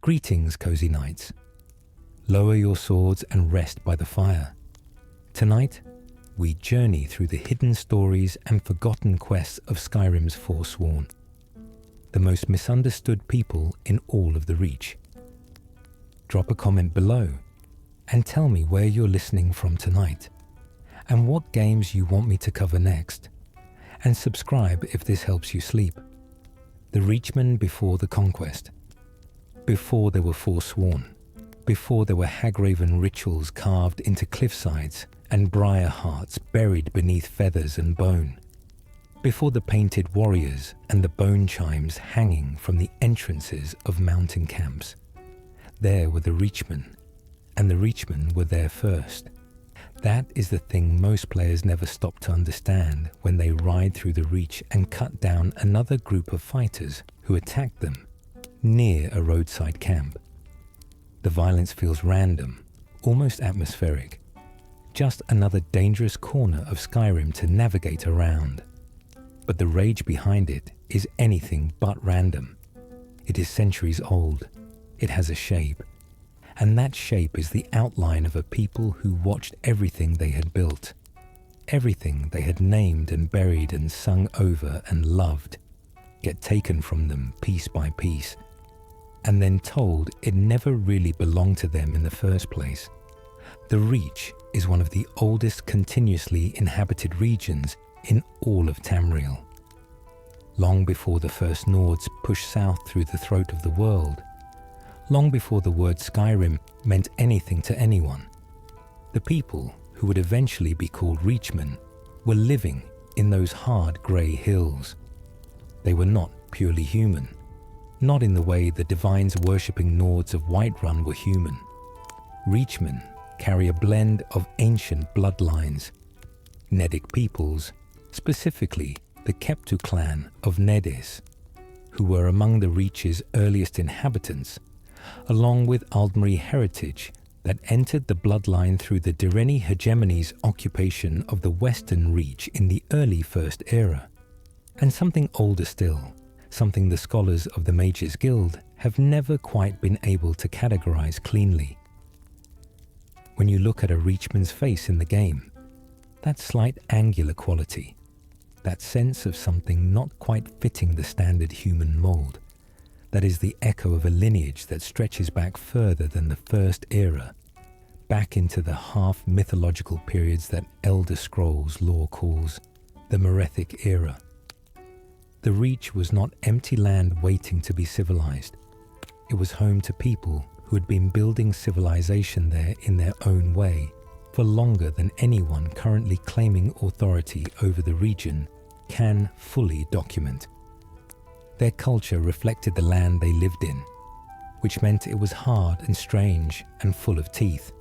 Greetings, cozy knights. Lower your swords and rest by the fire. Tonight, we journey through the hidden stories and forgotten quests of Skyrim's Forsworn, the most misunderstood people in all of the Reach. Drop a comment below and tell me where you're listening from tonight and what games you want me to cover next, and subscribe if this helps you sleep. The Reachmen before the Conquest. Before there were Forsworn, before there were Hagraven rituals carved into cliffsides and Briarhearts buried beneath feathers and bone, before the painted warriors and the bone chimes hanging from the entrances of mountain camps, there were the Reachmen, and the Reachmen were there first. That is the thing most players never stop to understand when they ride through the Reach and cut down another group of fighters who attacked them near a roadside camp. The violence feels random, almost atmospheric. Just another dangerous corner of Skyrim to navigate around. But the rage behind it is anything but random. It is centuries old. It has a shape. And that shape is the outline of a people who watched everything they had built, everything they had named and buried and sung over and loved, get taken from them piece by piece, and then told it never really belonged to them in the first place. The Reach is one of the oldest continuously inhabited regions in all of Tamriel. Long before the first Nords pushed south through the throat of the world, long before the word Skyrim meant anything to anyone, the people who would eventually be called Reachmen were living in those hard grey hills. They were not purely human, not in the way the divines worshipping Nords of Whiterun were human. Reachmen carry a blend of ancient bloodlines, Nedic peoples, specifically the Keptu clan of Nedis, who were among the Reach's earliest inhabitants, along with Aldmeri heritage that entered the bloodline through the Direni hegemony's occupation of the Western Reach in the early First Era, and something older still, something the scholars of the Mages Guild have never quite been able to categorize cleanly. When you look at a Reachman's face in the game, that slight angular quality, that sense of something not quite fitting the standard human mold, that is the echo of a lineage that stretches back further than the First Era, back into the half-mythological periods that Elder Scrolls lore calls the Merethic Era. The Reach was not empty land waiting to be civilized. It was home to people who had been building civilization there in their own way for longer than anyone currently claiming authority over the region can fully document. Their culture reflected the land they lived in, which meant it was hard and strange and full of teeth.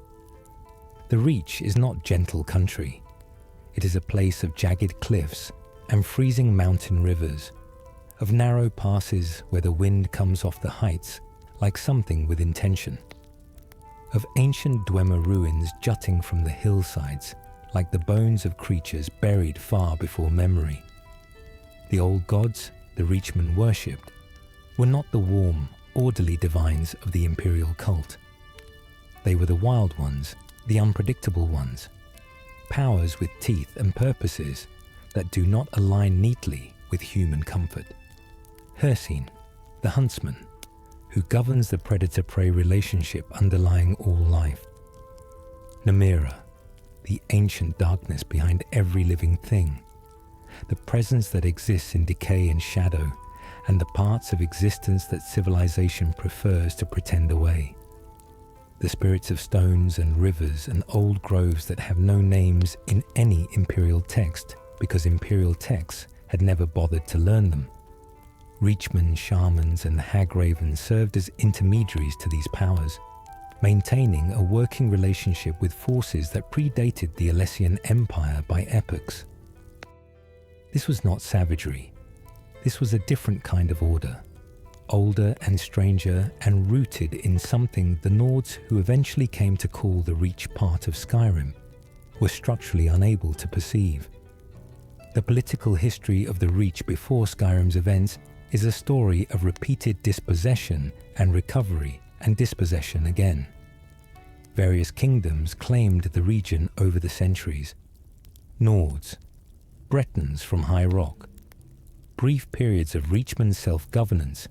The Reach is not gentle country. It is a place of jagged cliffs and freezing mountain rivers, of narrow passes where the wind comes off the heights like something with intention, of ancient Dwemer ruins jutting from the hillsides like the bones of creatures buried far before memory. The old gods the Reachmen worshipped were not the warm, orderly divines of the imperial cult. They were the wild ones, the unpredictable ones, powers with teeth and purposes that do not align neatly with human comfort. Hircine, the huntsman, who governs the predator-prey relationship underlying all life. Namira, the ancient darkness behind every living thing, the presence that exists in decay and shadow, and the parts of existence that civilization prefers to pretend away. The spirits of stones and rivers and old groves that have no names in any imperial text because imperial texts had never bothered to learn them. Reachmen, shamans, and the Hagravens served as intermediaries to these powers, maintaining a working relationship with forces that predated the Alessian Empire by epochs. This was not savagery. This was a different kind of order, older and stranger and rooted in something the Nords who eventually came to call the Reach part of Skyrim were structurally unable to perceive. The political history of the Reach before Skyrim's events is a story of repeated dispossession and recovery and dispossession again. Various kingdoms claimed the region over the centuries. Nords, Bretons from High Rock, brief periods of Reachmen self-governance,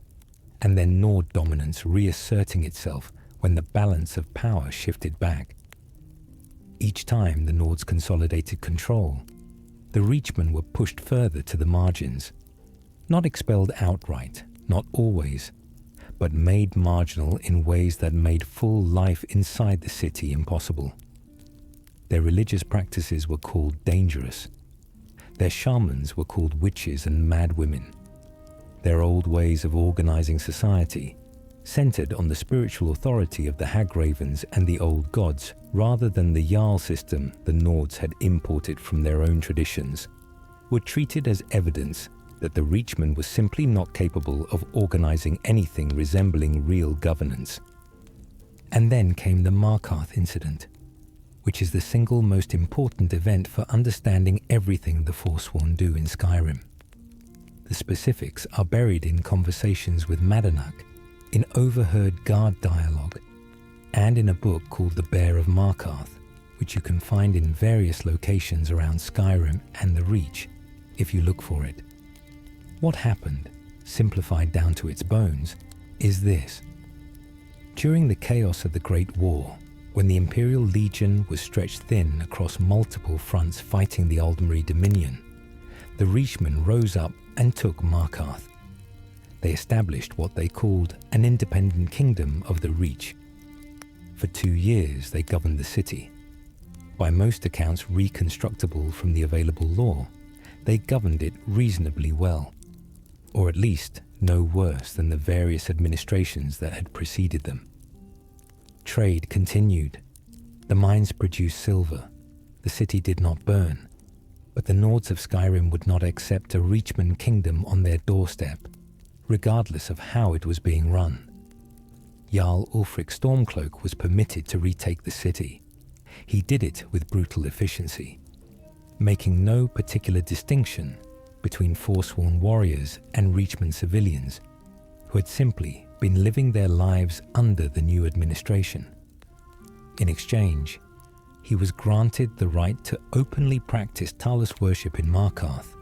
and then Nord dominance reasserting itself when the balance of power shifted back. Each time the Nords consolidated control, the Reachmen were pushed further to the margins, not expelled outright, not always, but made marginal in ways that made full life inside the city impossible. Their religious practices were called dangerous. Their shamans were called witches and mad women. Their old ways of organizing society, centered on the spiritual authority of the Hagravens and the old gods, rather than the Jarl system the Nords had imported from their own traditions, were treated as evidence that the Reachmen were simply not capable of organizing anything resembling real governance. And then came the Markarth incident, which is the single most important event for understanding everything the Forsworn do in Skyrim. The specifics are buried in conversations with Madanach, in overheard guard dialogue, and in a book called The Bear of Markarth, which you can find in various locations around Skyrim and the Reach, if you look for it. What happened, simplified down to its bones, is this. During the chaos of the Great War, when the Imperial Legion was stretched thin across multiple fronts fighting the Aldmeri Dominion, the Reachmen rose up and took Markarth. They established what they called an independent kingdom of the Reach. For 2 years they governed the city. By most accounts reconstructible from the available lore, they governed it reasonably well, or at least no worse than the various administrations that had preceded them. Trade continued. The mines produced silver. The city did not burn. But the Nords of Skyrim would not accept a Reachmen kingdom on their doorstep, regardless of how it was being run. Jarl Ulfric Stormcloak was permitted to retake the city. He did it with brutal efficiency, making no particular distinction between Forsworn warriors and Reachmen civilians who had simply been living their lives under the new administration. In exchange, he was granted the right to openly practice Talus worship in Markarth,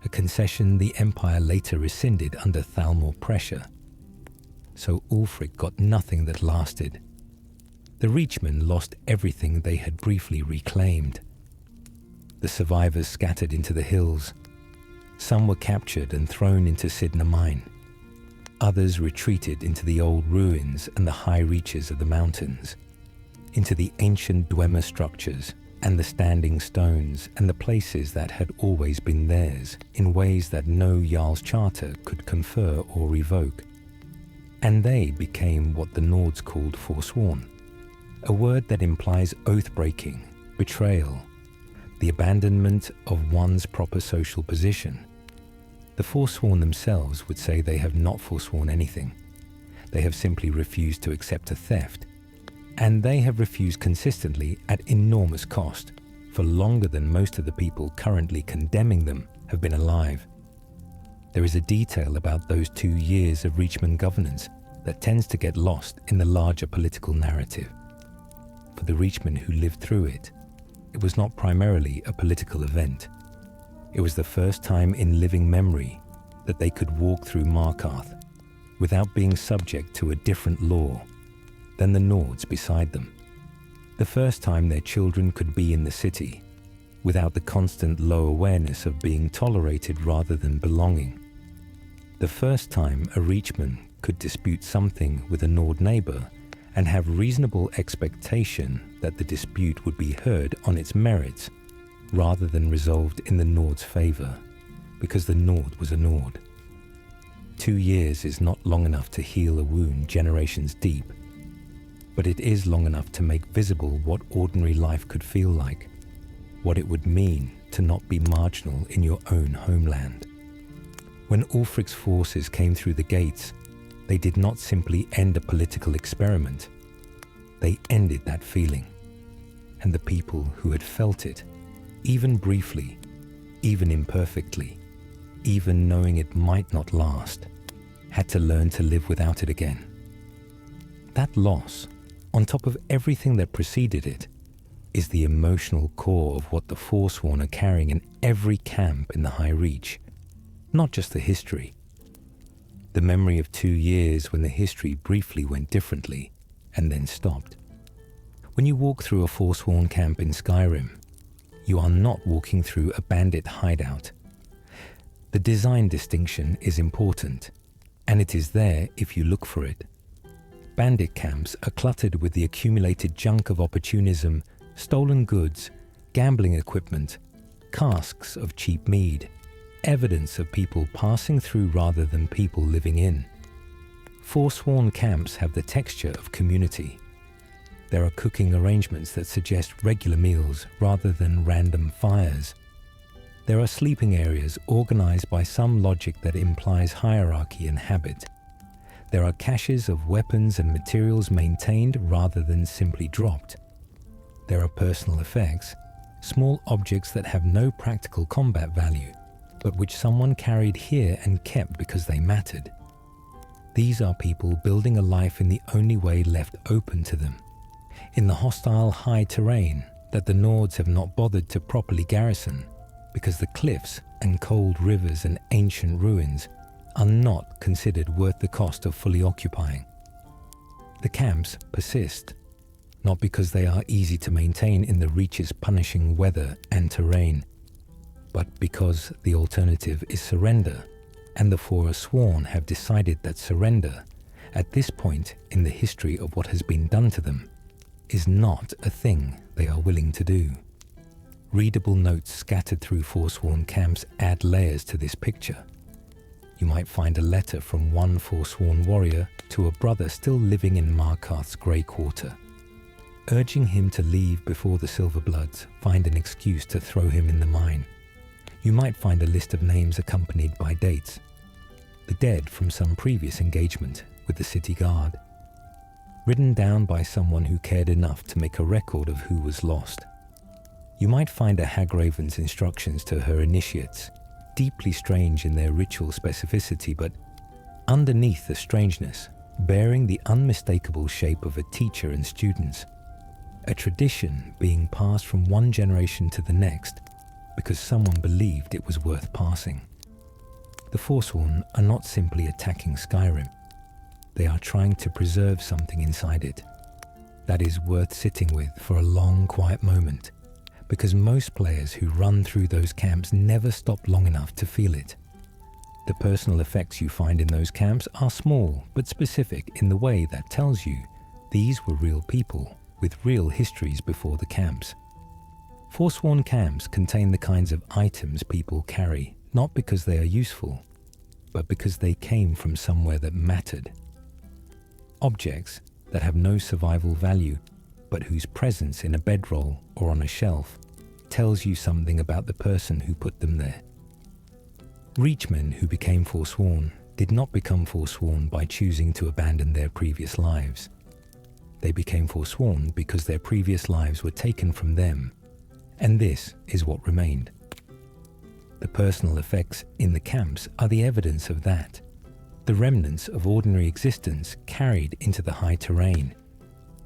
a concession the Empire later rescinded under Thalmor pressure. So Ulfric got nothing that lasted. The Reachmen lost everything they had briefly reclaimed. The survivors scattered into the hills. Some were captured and thrown into Cidhna mine. Others retreated into the old ruins and the high reaches of the mountains, into the ancient Dwemer structures and the standing stones and the places that had always been theirs in ways that no Jarl's charter could confer or revoke. And they became what the Nords called Forsworn, a word that implies oath-breaking, betrayal, the abandonment of one's proper social position. The Forsworn themselves would say they have not forsworn anything. They have simply refused to accept a theft, and they have refused consistently at enormous cost, for longer than most of the people currently condemning them have been alive. There is a detail about those 2 years of Reachmen governance that tends to get lost in the larger political narrative. For the Reachmen who lived through it, it was not primarily a political event. It was the first time in living memory that they could walk through Markarth without being subject to a different law than the Nords beside them. The first time their children could be in the city without the constant low awareness of being tolerated rather than belonging. The first time a Reachman could dispute something with a Nord neighbor and have reasonable expectation that the dispute would be heard on its merits rather than resolved in the Nord's favor, because the Nord was a Nord. 2 years is not long enough to heal a wound generations deep, but it is long enough to make visible what ordinary life could feel like, what it would mean to not be marginal in your own homeland. When Ulfric's forces came through the gates, they did not simply end a political experiment. They ended that feeling, and the people who had felt it, even briefly, even imperfectly, even knowing it might not last, had to learn to live without it again. That loss, on top of everything that preceded it, is the emotional core of what the Forsworn are carrying in every camp in the High Reach, not just the history. The memory of 2 years when the history briefly went differently and then stopped. When you walk through a Forsworn camp in Skyrim, you are not walking through a bandit hideout. The design distinction is important, and it is there if you look for it. Bandit camps are cluttered with the accumulated junk of opportunism, stolen goods, gambling equipment, casks of cheap mead, evidence of people passing through rather than people living in. Forsworn camps have the texture of community. There are cooking arrangements that suggest regular meals rather than random fires. There are sleeping areas organized by some logic that implies hierarchy and habit. There are caches of weapons and materials maintained rather than simply dropped. There are personal effects, small objects that have no practical combat value, but which someone carried here and kept because they mattered. These are people building a life in the only way left open to them, in the hostile high terrain that the Nords have not bothered to properly garrison, because the cliffs and cold rivers and ancient ruins are not considered worth the cost of fully occupying. The camps persist, not because they are easy to maintain in the Reach's punishing weather and terrain, but because the alternative is surrender, and the Forsworn have decided that surrender, at this point in the history of what has been done to them, is not a thing they are willing to do. Readable notes scattered through Forsworn camps add layers to this picture. You might find a letter from one Forsworn warrior to a brother still living in Markarth's Grey Quarter, urging him to leave before the Silverbloods find an excuse to throw him in the mine. You might find a list of names accompanied by dates, the dead from some previous engagement with the city guard, written down by someone who cared enough to make a record of who was lost. You might find a Hagravens' instructions to her initiates, deeply strange in their ritual specificity, but underneath the strangeness, bearing the unmistakable shape of a teacher and students, a tradition being passed from one generation to the next because someone believed it was worth passing. The Forsworn are not simply attacking Skyrim. They are trying to preserve something inside it that is worth sitting with for a long, quiet moment, because most players who run through those camps never stop long enough to feel it. The personal effects you find in those camps are small but specific in the way that tells you these were real people with real histories before the camps. Forsworn camps contain the kinds of items people carry, not because they are useful, but because they came from somewhere that mattered. Objects that have no survival value, but whose presence in a bedroll or on a shelf tells you something about the person who put them there. Reachmen who became Forsworn did not become Forsworn by choosing to abandon their previous lives. They became Forsworn because their previous lives were taken from them, and this is what remained. The personal effects in the camps are the evidence of that, the remnants of ordinary existence carried into the high terrain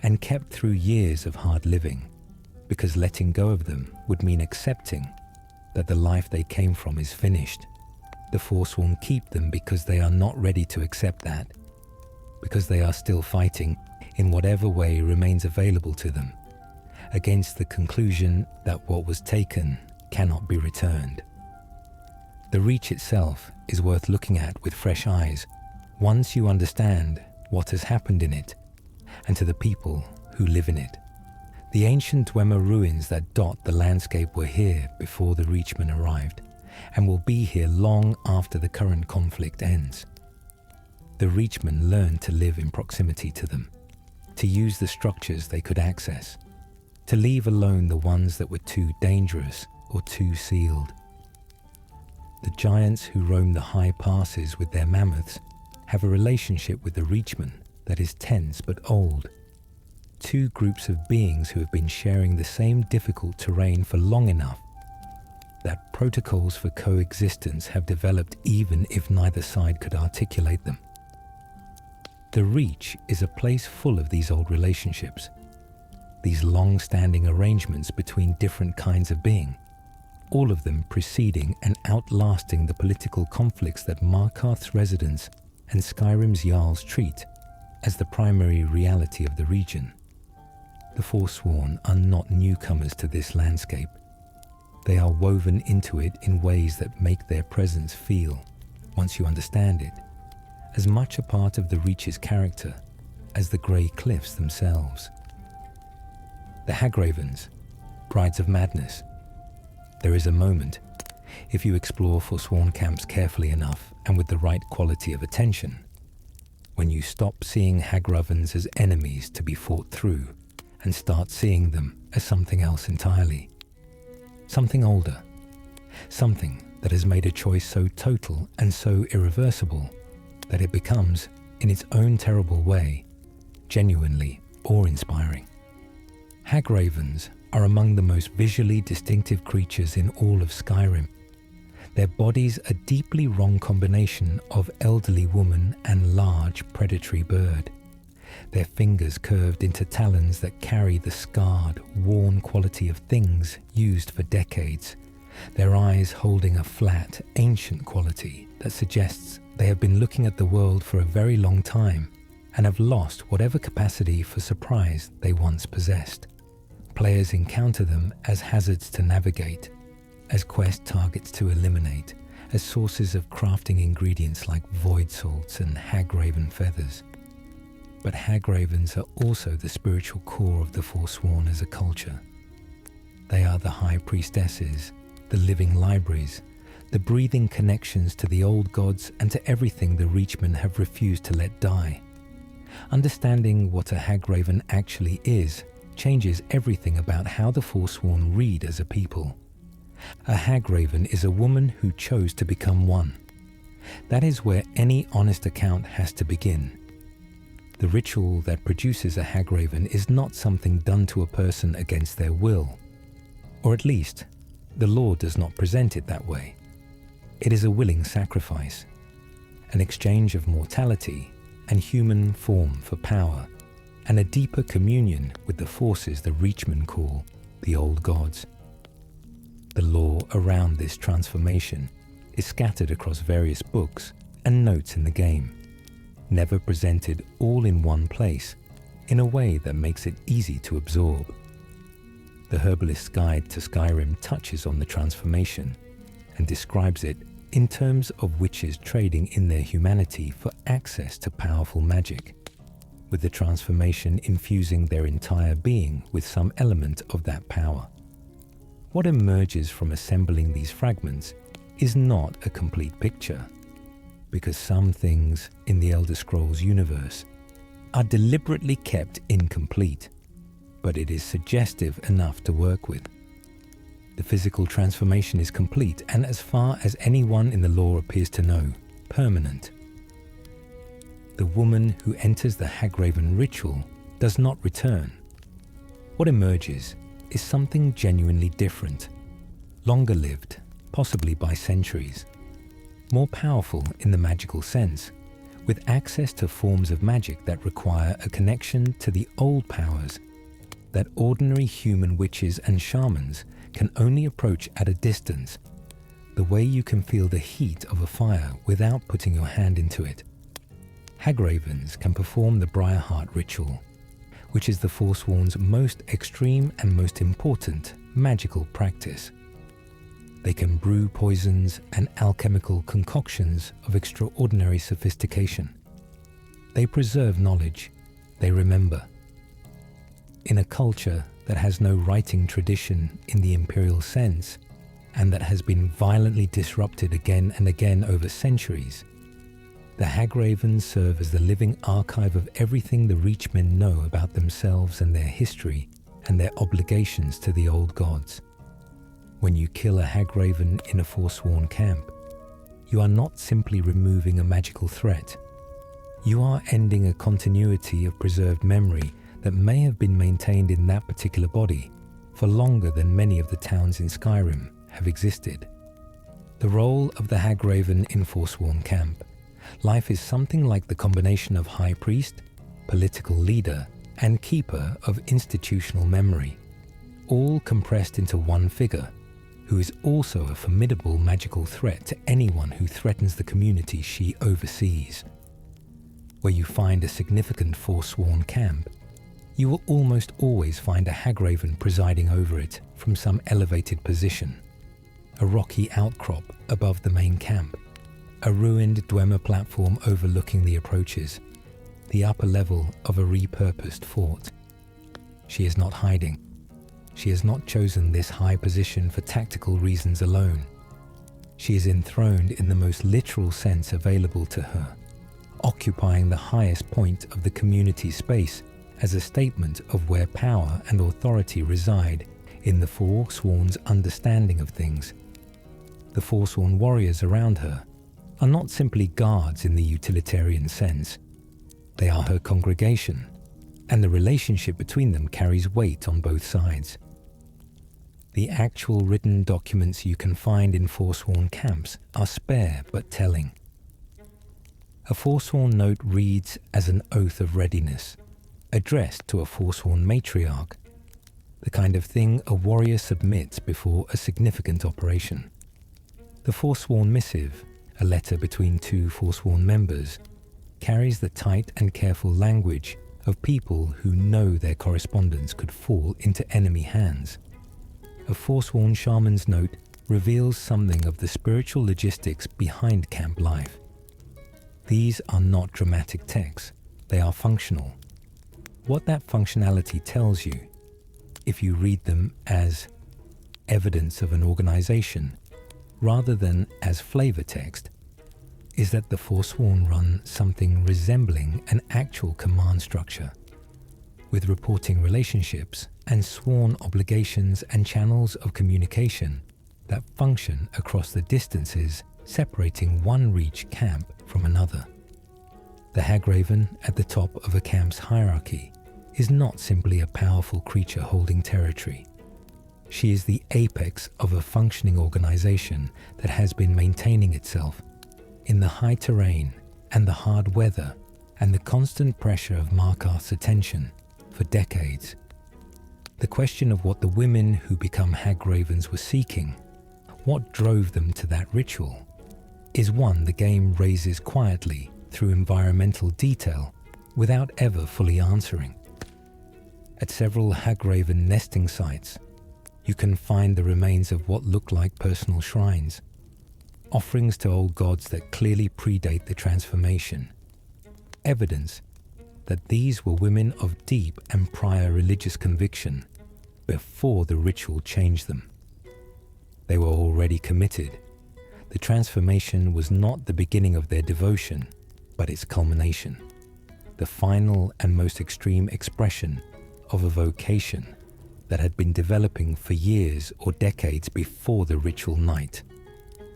and kept through years of hard living, because letting go of them would mean accepting that the life they came from is finished. The Forsworn keep them because they are not ready to accept that, because they are still fighting in whatever way remains available to them, against the conclusion that what was taken cannot be returned. The Reach itself is worth looking at with fresh eyes once you understand what has happened in it and to the people who live in it. The ancient Dwemer ruins that dot the landscape were here before the Reachmen arrived, and will be here long after the current conflict ends. The Reachmen learned to live in proximity to them, to use the structures they could access, to leave alone the ones that were too dangerous or too sealed. The giants who roam the high passes with their mammoths have a relationship with the Reachmen that is tense but old. Two groups of beings who have been sharing the same difficult terrain for long enough that protocols for coexistence have developed even if neither side could articulate them. The Reach is a place full of these old relationships, these long-standing arrangements between different kinds of being, all of them preceding and outlasting the political conflicts that Markarth's residents and Skyrim's Jarls treat as the primary reality of the region. The Forsworn are not newcomers to this landscape. They are woven into it in ways that make their presence feel, once you understand it, as much a part of the Reach's character as the grey cliffs themselves. The Hagravens, Brides of Madness. There is a moment, if you explore Forsworn camps carefully enough and with the right quality of attention, when you stop seeing Hagravens as enemies to be fought through and start seeing them as something else entirely. Something older. Something that has made a choice so total and so irreversible that it becomes, in its own terrible way, genuinely awe-inspiring. Hagravens are among the most visually distinctive creatures in all of Skyrim. Their bodies a deeply wrong combination of elderly woman and large predatory bird. Their fingers curved into talons that carry the scarred, worn quality of things used for decades. Their eyes holding a flat, ancient quality that suggests they have been looking at the world for a very long time and have lost whatever capacity for surprise they once possessed. Players encounter them as hazards to navigate, as quest targets to eliminate, as sources of crafting ingredients like void salts and Hagraven feathers. But Hagravens are also the spiritual core of the Forsworn as a culture. They are the high priestesses, the living libraries, the breathing connections to the old gods and to everything the Reachmen have refused to let die. Understanding what a Hagraven actually is changes everything about how the Forsworn read as a people. A Hagraven is a woman who chose to become one. That is where any honest account has to begin. The ritual that produces a Hagraven is not something done to a person against their will. Or at least, the law does not present it that way. It is a willing sacrifice, an exchange of mortality and human form for power, and a deeper communion with the forces the Reachmen call the old gods. The lore around this transformation is scattered across various books and notes in the game, never presented all in one place in a way that makes it easy to absorb. The Herbalist's Guide to Skyrim touches on the transformation and describes it in terms of witches trading in their humanity for access to powerful magic, with the transformation infusing their entire being with some element of that power. What emerges from assembling these fragments is not a complete picture, because some things in the Elder Scrolls universe are deliberately kept incomplete, but it is suggestive enough to work with. The physical transformation is complete and, as far as anyone in the lore appears to know, permanent. The woman who enters the Hagraven ritual does not return. What emerges is something genuinely different, longer-lived, possibly by centuries, more powerful in the magical sense, with access to forms of magic that require a connection to the old powers that ordinary human witches and shamans can only approach at a distance, the way you can feel the heat of a fire without putting your hand into it. Hagravens can perform the Briarheart ritual, which is the Forsworn's most extreme and most important magical practice. They can brew poisons and alchemical concoctions of extraordinary sophistication. They preserve knowledge. They remember. In a culture that has no writing tradition in the imperial sense, and that has been violently disrupted again and again over centuries, the Hagravens serve as the living archive of everything the Reachmen know about themselves and their history and their obligations to the old gods. When you kill a Hagraven in a Forsworn camp, you are not simply removing a magical threat. You are ending a continuity of preserved memory that may have been maintained in that particular body for longer than many of the towns in Skyrim have existed. The role of the Hagraven in Forsworn camp, Life is something like the combination of high priest, political leader, and keeper of institutional memory, all compressed into one figure, who is also a formidable magical threat to anyone who threatens the community she oversees. Where you find a significant Forsworn camp, you will almost always find a Hagraven presiding over it from some elevated position, a rocky outcrop above the main camp, a ruined Dwemer platform overlooking the approaches, the upper level of a repurposed fort. She is not hiding. She has not chosen this high position for tactical reasons alone. She is enthroned in the most literal sense available to her, occupying the highest point of the community space as a statement of where power and authority reside in the Forsworn's understanding of things. The Forsworn warriors around her are not simply guards in the utilitarian sense. They are her congregation, and the relationship between them carries weight on both sides. The actual written documents you can find in Forsworn camps are spare but telling. A Forsworn note reads as an oath of readiness, addressed to a Forsworn matriarch, the kind of thing a warrior submits before a significant operation. The Forsworn missive, a letter between two Forsworn members, carries the tight and careful language of people who know their correspondence could fall into enemy hands. A Forsworn shaman's note reveals something of the spiritual logistics behind camp life. These are not dramatic texts, they are functional. What that functionality tells you, if you read them as evidence of an organization rather than as flavor text, is that the Forsworn run something resembling an actual command structure, with reporting relationships and sworn obligations and channels of communication that function across the distances separating one reach camp from another. The Hagraven at the top of a camp's hierarchy is not simply a powerful creature holding territory. She is the apex of a functioning organization that has been maintaining itself in the high terrain and the hard weather and the constant pressure of Markarth's attention for decades. The question of what the women who become Hagravens were seeking, what drove them to that ritual, is one the game raises quietly through environmental detail without ever fully answering. At several Hagraven nesting sites, you can find the remains of what look like personal shrines, offerings to old gods that clearly predate the transformation, evidence that these were women of deep and prior religious conviction before the ritual changed them. They were already committed. The transformation was not the beginning of their devotion, but its culmination, the final and most extreme expression of a vocation that had been developing for years or decades before the ritual night.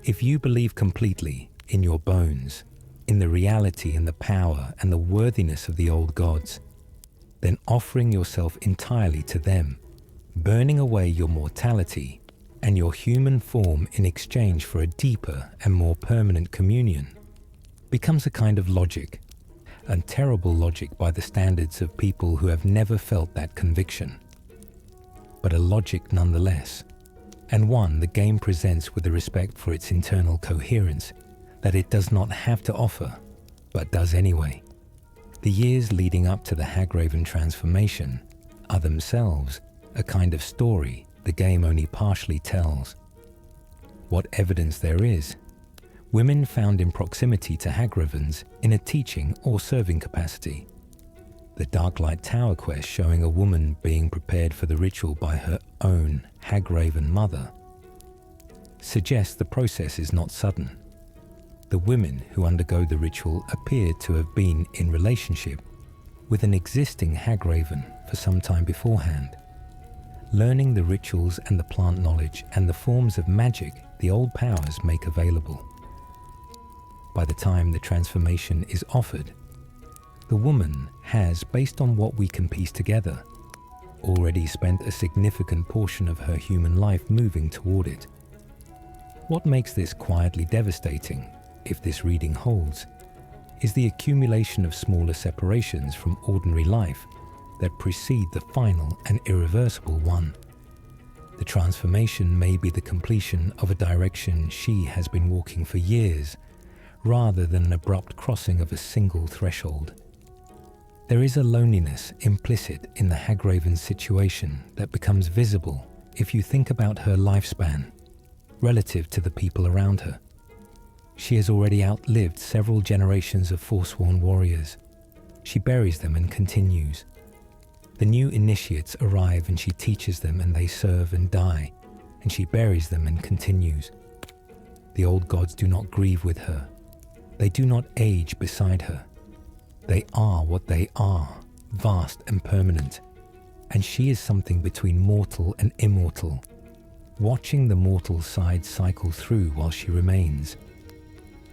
If you believe completely in your bones, in the reality and the power and the worthiness of the old gods, then offering yourself entirely to them, burning away your mortality and your human form in exchange for a deeper and more permanent communion, becomes a kind of logic, and terrible logic by the standards of people who have never felt that conviction. But a logic nonetheless, and one the game presents with a respect for its internal coherence that it does not have to offer, but does anyway. The years leading up to the Hagraven transformation are themselves a kind of story the game only partially tells. What evidence there is, women found in proximity to Hagravens in a teaching or serving capacity. The Darklight Tower quest showing a woman being prepared for the ritual by her own Hagraven mother suggests the process is not sudden. The women who undergo the ritual appear to have been in relationship with an existing Hagraven for some time beforehand, learning the rituals and the plant knowledge and the forms of magic the old powers make available. By the time the transformation is offered, the woman has, based on what we can piece together, already spent a significant portion of her human life moving toward it. What makes this quietly devastating, if this reading holds, is the accumulation of smaller separations from ordinary life that precede the final and irreversible one. The transformation may be the completion of a direction she has been walking for years, rather than an abrupt crossing of a single threshold. There is a loneliness implicit in the Hagravens' situation that becomes visible if you think about her lifespan relative to the people around her. She has already outlived several generations of Forsworn warriors. She buries them and continues. The new initiates arrive and she teaches them and they serve and die, and she buries them and continues. The old gods do not grieve with her. They do not age beside her. They are what they are, vast and permanent, and she is something between mortal and immortal, watching the mortal side cycle through while she remains.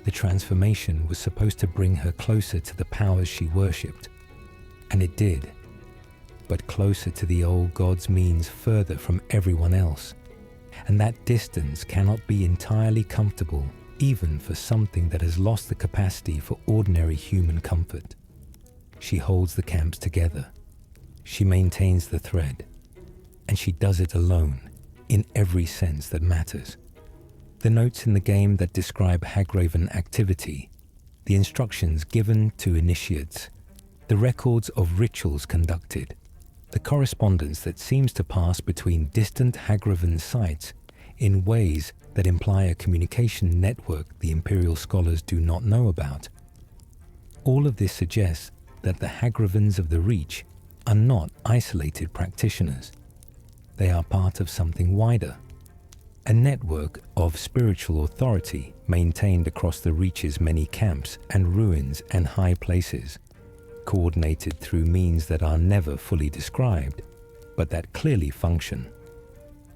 The transformation was supposed to bring her closer to the powers she worshipped, and it did. But closer to the old gods means further from everyone else, and that distance cannot be entirely comfortable, even for something that has lost the capacity for ordinary human comfort. She holds the camps together. She maintains the thread, and she does it alone, in every sense that matters. The notes in the game that describe Hagraven activity, the instructions given to initiates, the records of rituals conducted, the correspondence that seems to pass between distant Hagraven sites in ways that imply a communication network the Imperial scholars do not know about. All of this suggests that the Hagravens of the Reach are not isolated practitioners. They are part of something wider, a network of spiritual authority maintained across the Reach's many camps and ruins and high places, coordinated through means that are never fully described, but that clearly function.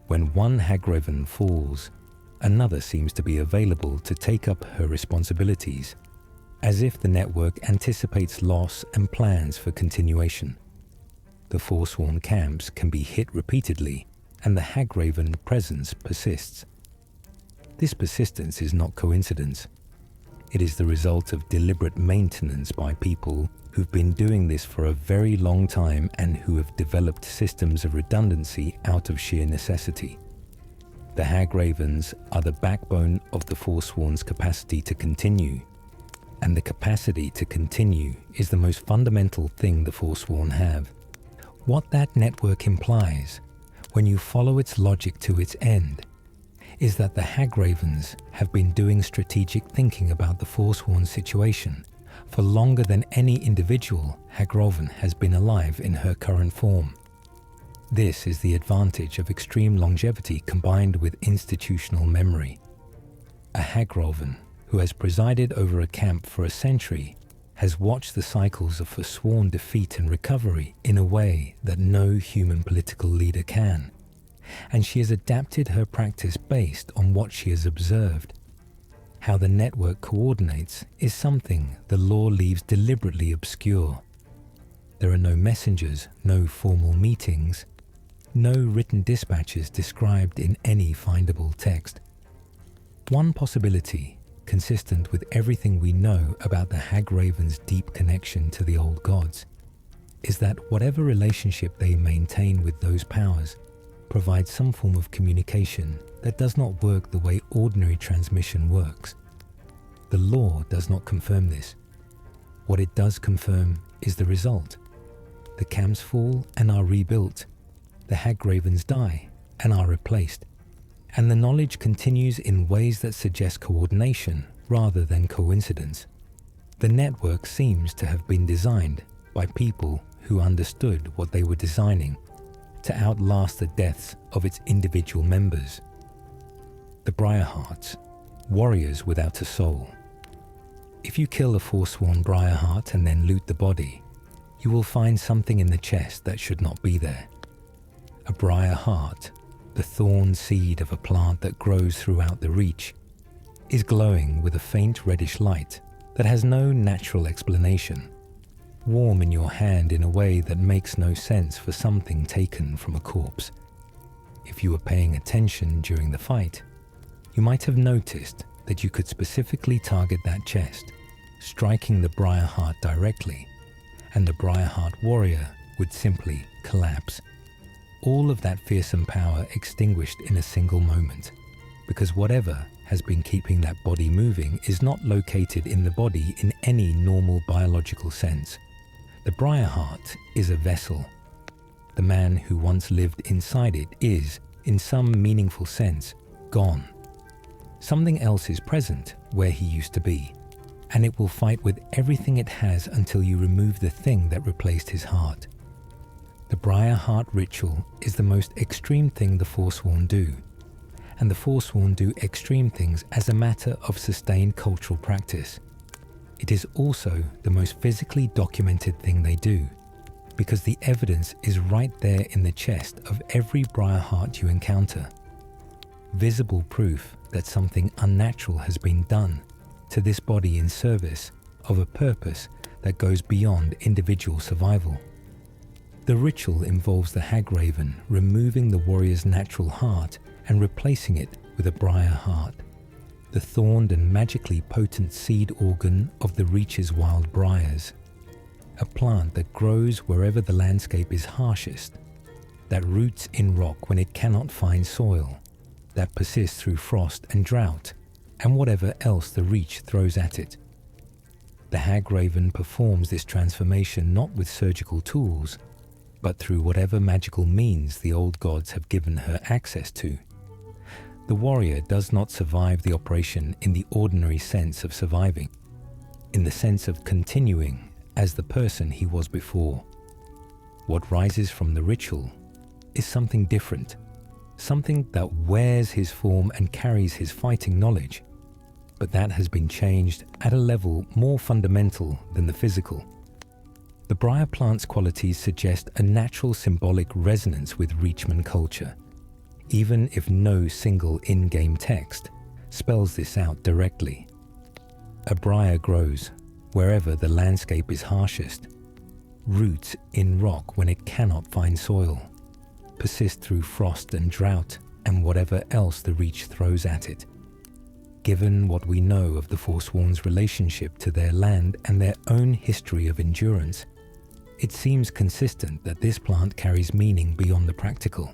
When one Hagraven falls, another seems to be available to take up her responsibilities, as if the network anticipates loss and plans for continuation. The Forsworn camps can be hit repeatedly, and the Hagraven presence persists. This persistence is not coincidence. It is the result of deliberate maintenance by people who've been doing this for a very long time and who have developed systems of redundancy out of sheer necessity. The Hagravens are the backbone of the Forsworn's capacity to continue, and the capacity to continue is the most fundamental thing the Forsworn have. What that network implies, when you follow its logic to its end, is that the Hagravens have been doing strategic thinking about the Forsworn situation for longer than any individual Hagraven has been alive in her current form. This is the advantage of extreme longevity combined with institutional memory. A Hagraven who has presided over a camp for a century has watched the cycles of forsworn defeat and recovery in a way that no human political leader can, and she has adapted her practice based on what she has observed. How the network coordinates is something the lore leaves deliberately obscure. There are no messengers, no formal meetings, no written dispatches described in any findable text. One possibility, consistent with everything we know about the Hagraven's deep connection to the old gods, is that whatever relationship they maintain with those powers provides some form of communication that does not work the way ordinary transmission works. The lore does not confirm this. What it does confirm is the result. The camps fall and are rebuilt. The Hagravens die and are replaced. And the knowledge continues in ways that suggest coordination rather than coincidence. The network seems to have been designed by people who understood what they were designing to outlast the deaths of its individual members. The Briarhearts, warriors without a soul. If you kill a Forsworn Briarheart and then loot the body, you will find something in the chest that should not be there. A Briarheart, the thorn seed of a plant that grows throughout the Reach, is glowing with a faint reddish light that has no natural explanation, warm in your hand in a way that makes no sense for something taken from a corpse. If you were paying attention during the fight, you might have noticed that you could specifically target that chest striking the Briarheart directly, and the Briarheart warrior would simply collapse. All of that fearsome power extinguished in a single moment, because whatever has been keeping that body moving is not located in the body in any normal biological sense. The Briarheart is a vessel. The man who once lived inside it is, in some meaningful sense, gone. Something else is present where he used to be, and it will fight with everything it has until you remove the thing that replaced his heart. The Briarheart ritual is the most extreme thing the Forsworn do, and the Forsworn do extreme things as a matter of sustained cultural practice. It is also the most physically documented thing they do, because the evidence is right there in the chest of every Briarheart you encounter. Visible proof that something unnatural has been done to this body in service of a purpose that goes beyond individual survival. The ritual involves the Hagraven removing the warrior's natural heart and replacing it with a Briarheart, the thorned and magically potent seed organ of the Reach's wild briars, a plant that grows wherever the landscape is harshest, that roots in rock when it cannot find soil, that persists through frost and drought, and whatever else the Reach throws at it. The Hagraven performs this transformation not with surgical tools, but through whatever magical means the old gods have given her access to. The warrior does not survive the operation in the ordinary sense of surviving, in the sense of continuing as the person he was before. What rises from the ritual is something different, something that wears his form and carries his fighting knowledge, but that has been changed at a level more fundamental than the physical. The briar plant's qualities suggest a natural symbolic resonance with Reachmen culture, even if no single in-game text spells this out directly. A briar grows wherever the landscape is harshest, roots in rock when it cannot find soil, persist through frost and drought and whatever else the Reach throws at it. Given what we know of the Forsworn's relationship to their land and their own history of endurance, it seems consistent that this plant carries meaning beyond the practical.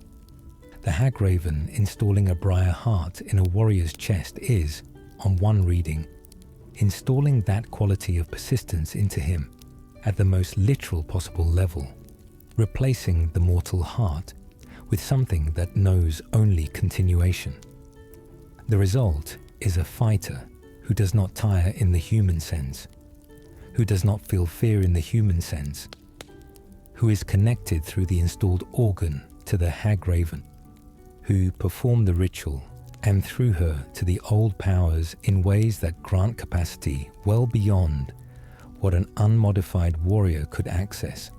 The Hagraven installing a Briarheart in a warrior's chest is, on one reading, installing that quality of persistence into him at the most literal possible level, replacing the mortal heart with something that knows only continuation. The result is a fighter who does not tire in the human sense, who does not feel fear in the human sense, who is connected through the installed organ to the Hagraven, who perform the ritual and through her to the old powers in ways that grant capacity well beyond what an unmodified warrior could access.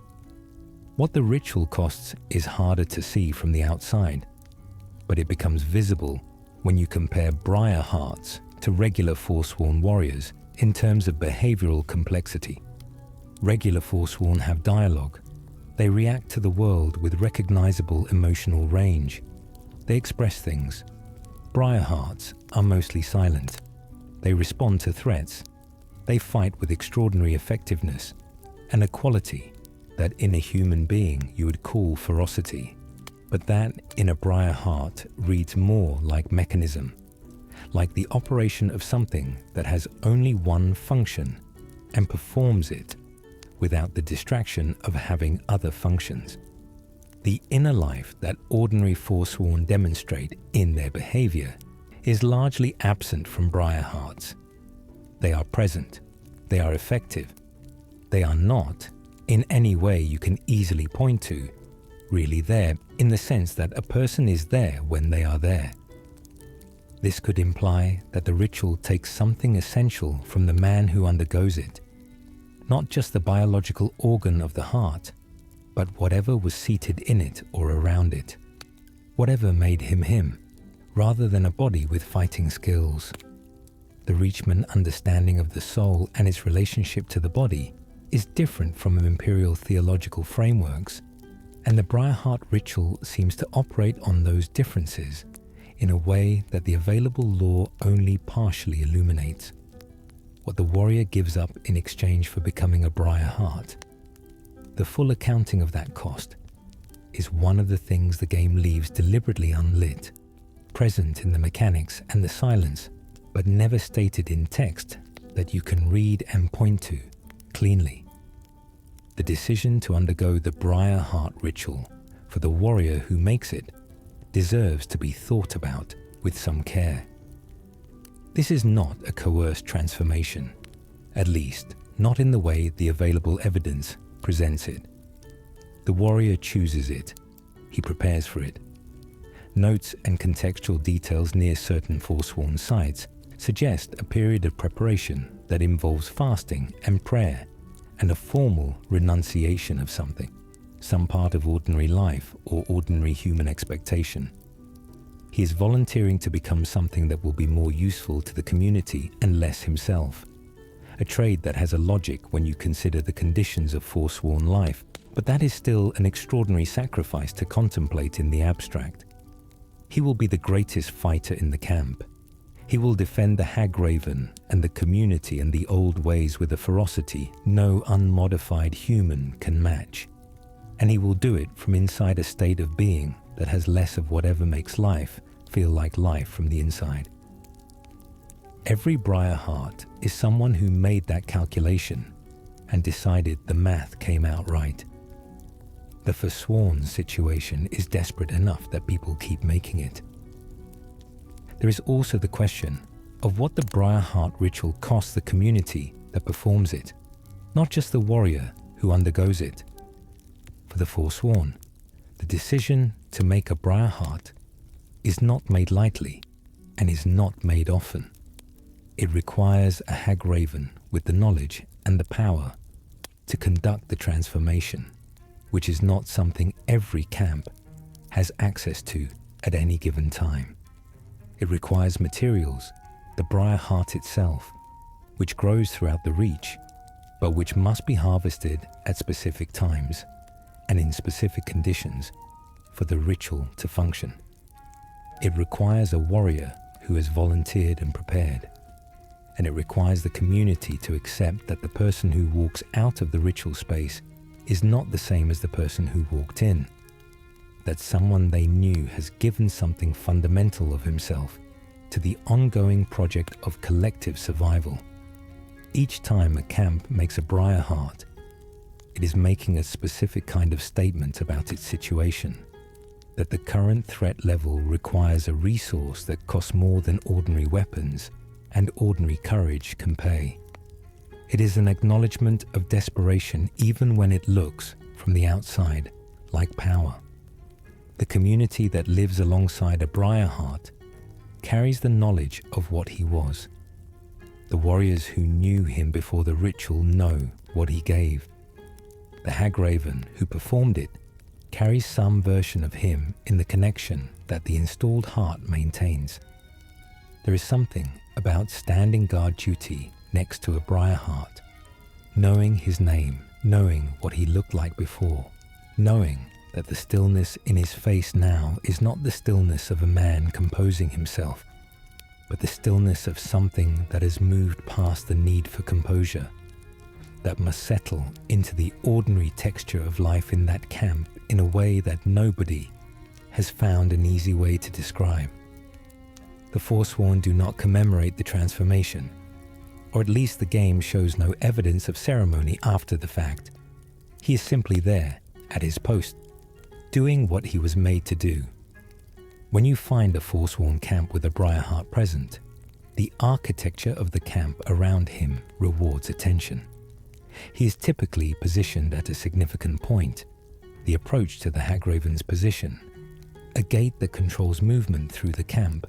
What the ritual costs is harder to see from the outside, but it becomes visible when you compare Briarhearts to regular Forsworn warriors in terms of behavioral complexity. Regular Forsworn have dialogue. They react to the world with recognizable emotional range. They express things. Briarhearts are mostly silent. They respond to threats. They fight with extraordinary effectiveness and a quality that in a human being you would call ferocity, but that in a Briarheart reads more like mechanism, like the operation of something that has only one function and performs it without the distraction of having other functions. The inner life that ordinary Forsworn demonstrate in their behavior is largely absent from Briarhearts. They are present, they are effective, they are not, in any way you can easily point to, really there in the sense that a person is there when they are there. This could imply that the ritual takes something essential from the man who undergoes it, not just the biological organ of the heart, but whatever was seated in it or around it, whatever made him him, rather than a body with fighting skills. The Reachmen understanding of the soul and its relationship to the body is different from imperial theological frameworks, and the Briarheart ritual seems to operate on those differences in a way that the available lore only partially illuminates. what the warrior gives up in exchange for becoming a Briarheart. The full accounting of that cost is one of the things the game leaves deliberately unlit, present in the mechanics and the silence, but never stated in text that you can read and point to cleanly. The decision to undergo the Briarheart ritual for the warrior who makes it deserves to be thought about with some care. This is not a coerced transformation, at least not in the way the available evidence presents it. The warrior chooses it. He prepares for it. Notes and contextual details near certain Forsworn sites suggest a period of preparation that involves fasting and prayer and a formal renunciation of something, some part of ordinary life or ordinary human expectation. He is volunteering to become something that will be more useful to the community and less himself. A trade that has a logic when you consider the conditions of Forsworn life, but that is still an extraordinary sacrifice to contemplate in the abstract. He will be the greatest fighter in the camp. He will defend the Hagraven and the community and the old ways with a ferocity no unmodified human can match. And he will do it from inside a state of being that has less of whatever makes life feel like life from the inside. Every Briarheart is someone who made that calculation and decided the math came out right. The Forsworn situation is desperate enough that people keep making it. There is also the question of what the Briarheart ritual costs the community that performs it, not just the warrior who undergoes it. For the Forsworn, the decision to make a Briarheart is not made lightly and is not made often. It requires a Hagraven with the knowledge and the power to conduct the transformation, which is not something every camp has access to at any given time. It requires materials, the Briarheart itself, which grows throughout the Reach, but which must be harvested at specific times and in specific conditions for the ritual to function. It requires a warrior who has volunteered and prepared, and it requires the community to accept that the person who walks out of the ritual space is not the same as the person who walked in, that someone they knew has given something fundamental of himself to the ongoing project of collective survival. Each time a camp makes a Briarheart, it is making a specific kind of statement about its situation, that the current threat level requires a resource that costs more than ordinary weapons and ordinary courage can pay. It is an acknowledgement of desperation even when it looks, from the outside, like power. The community that lives alongside a Briarheart carries the knowledge of what he was. The warriors who knew him before the ritual know what he gave. The Hagraven who performed it carries some version of him in the connection that the installed heart maintains. There is something about standing guard duty next to a Briarheart, knowing his name, knowing what he looked like before, knowing that the stillness in his face now is not the stillness of a man composing himself, but the stillness of something that has moved past the need for composure, that must settle into the ordinary texture of life in that camp in a way that nobody has found an easy way to describe. The Forsworn do not commemorate the transformation, or at least the game shows no evidence of ceremony after the fact. He is simply there, at his post, doing what he was made to do. When you find a Forsworn camp with a Briarheart present, the architecture of the camp around him rewards attention. He is typically positioned at a significant point, the approach to the Hagraven's position, a gate that controls movement through the camp,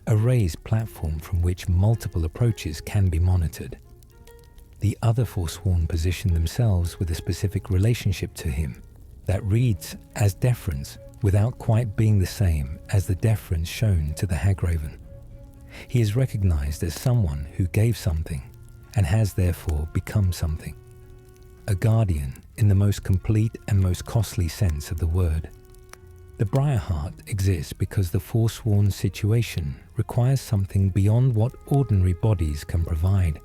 a raised platform from which multiple approaches can be monitored. The other Forsworn position themselves with a specific relationship to him that reads as deference without quite being the same as the deference shown to the Hagraven. He is recognized as someone who gave something and has therefore become something. A guardian in the most complete and most costly sense of the word. The Briarheart exists because the Forsworn situation requires something beyond what ordinary bodies can provide.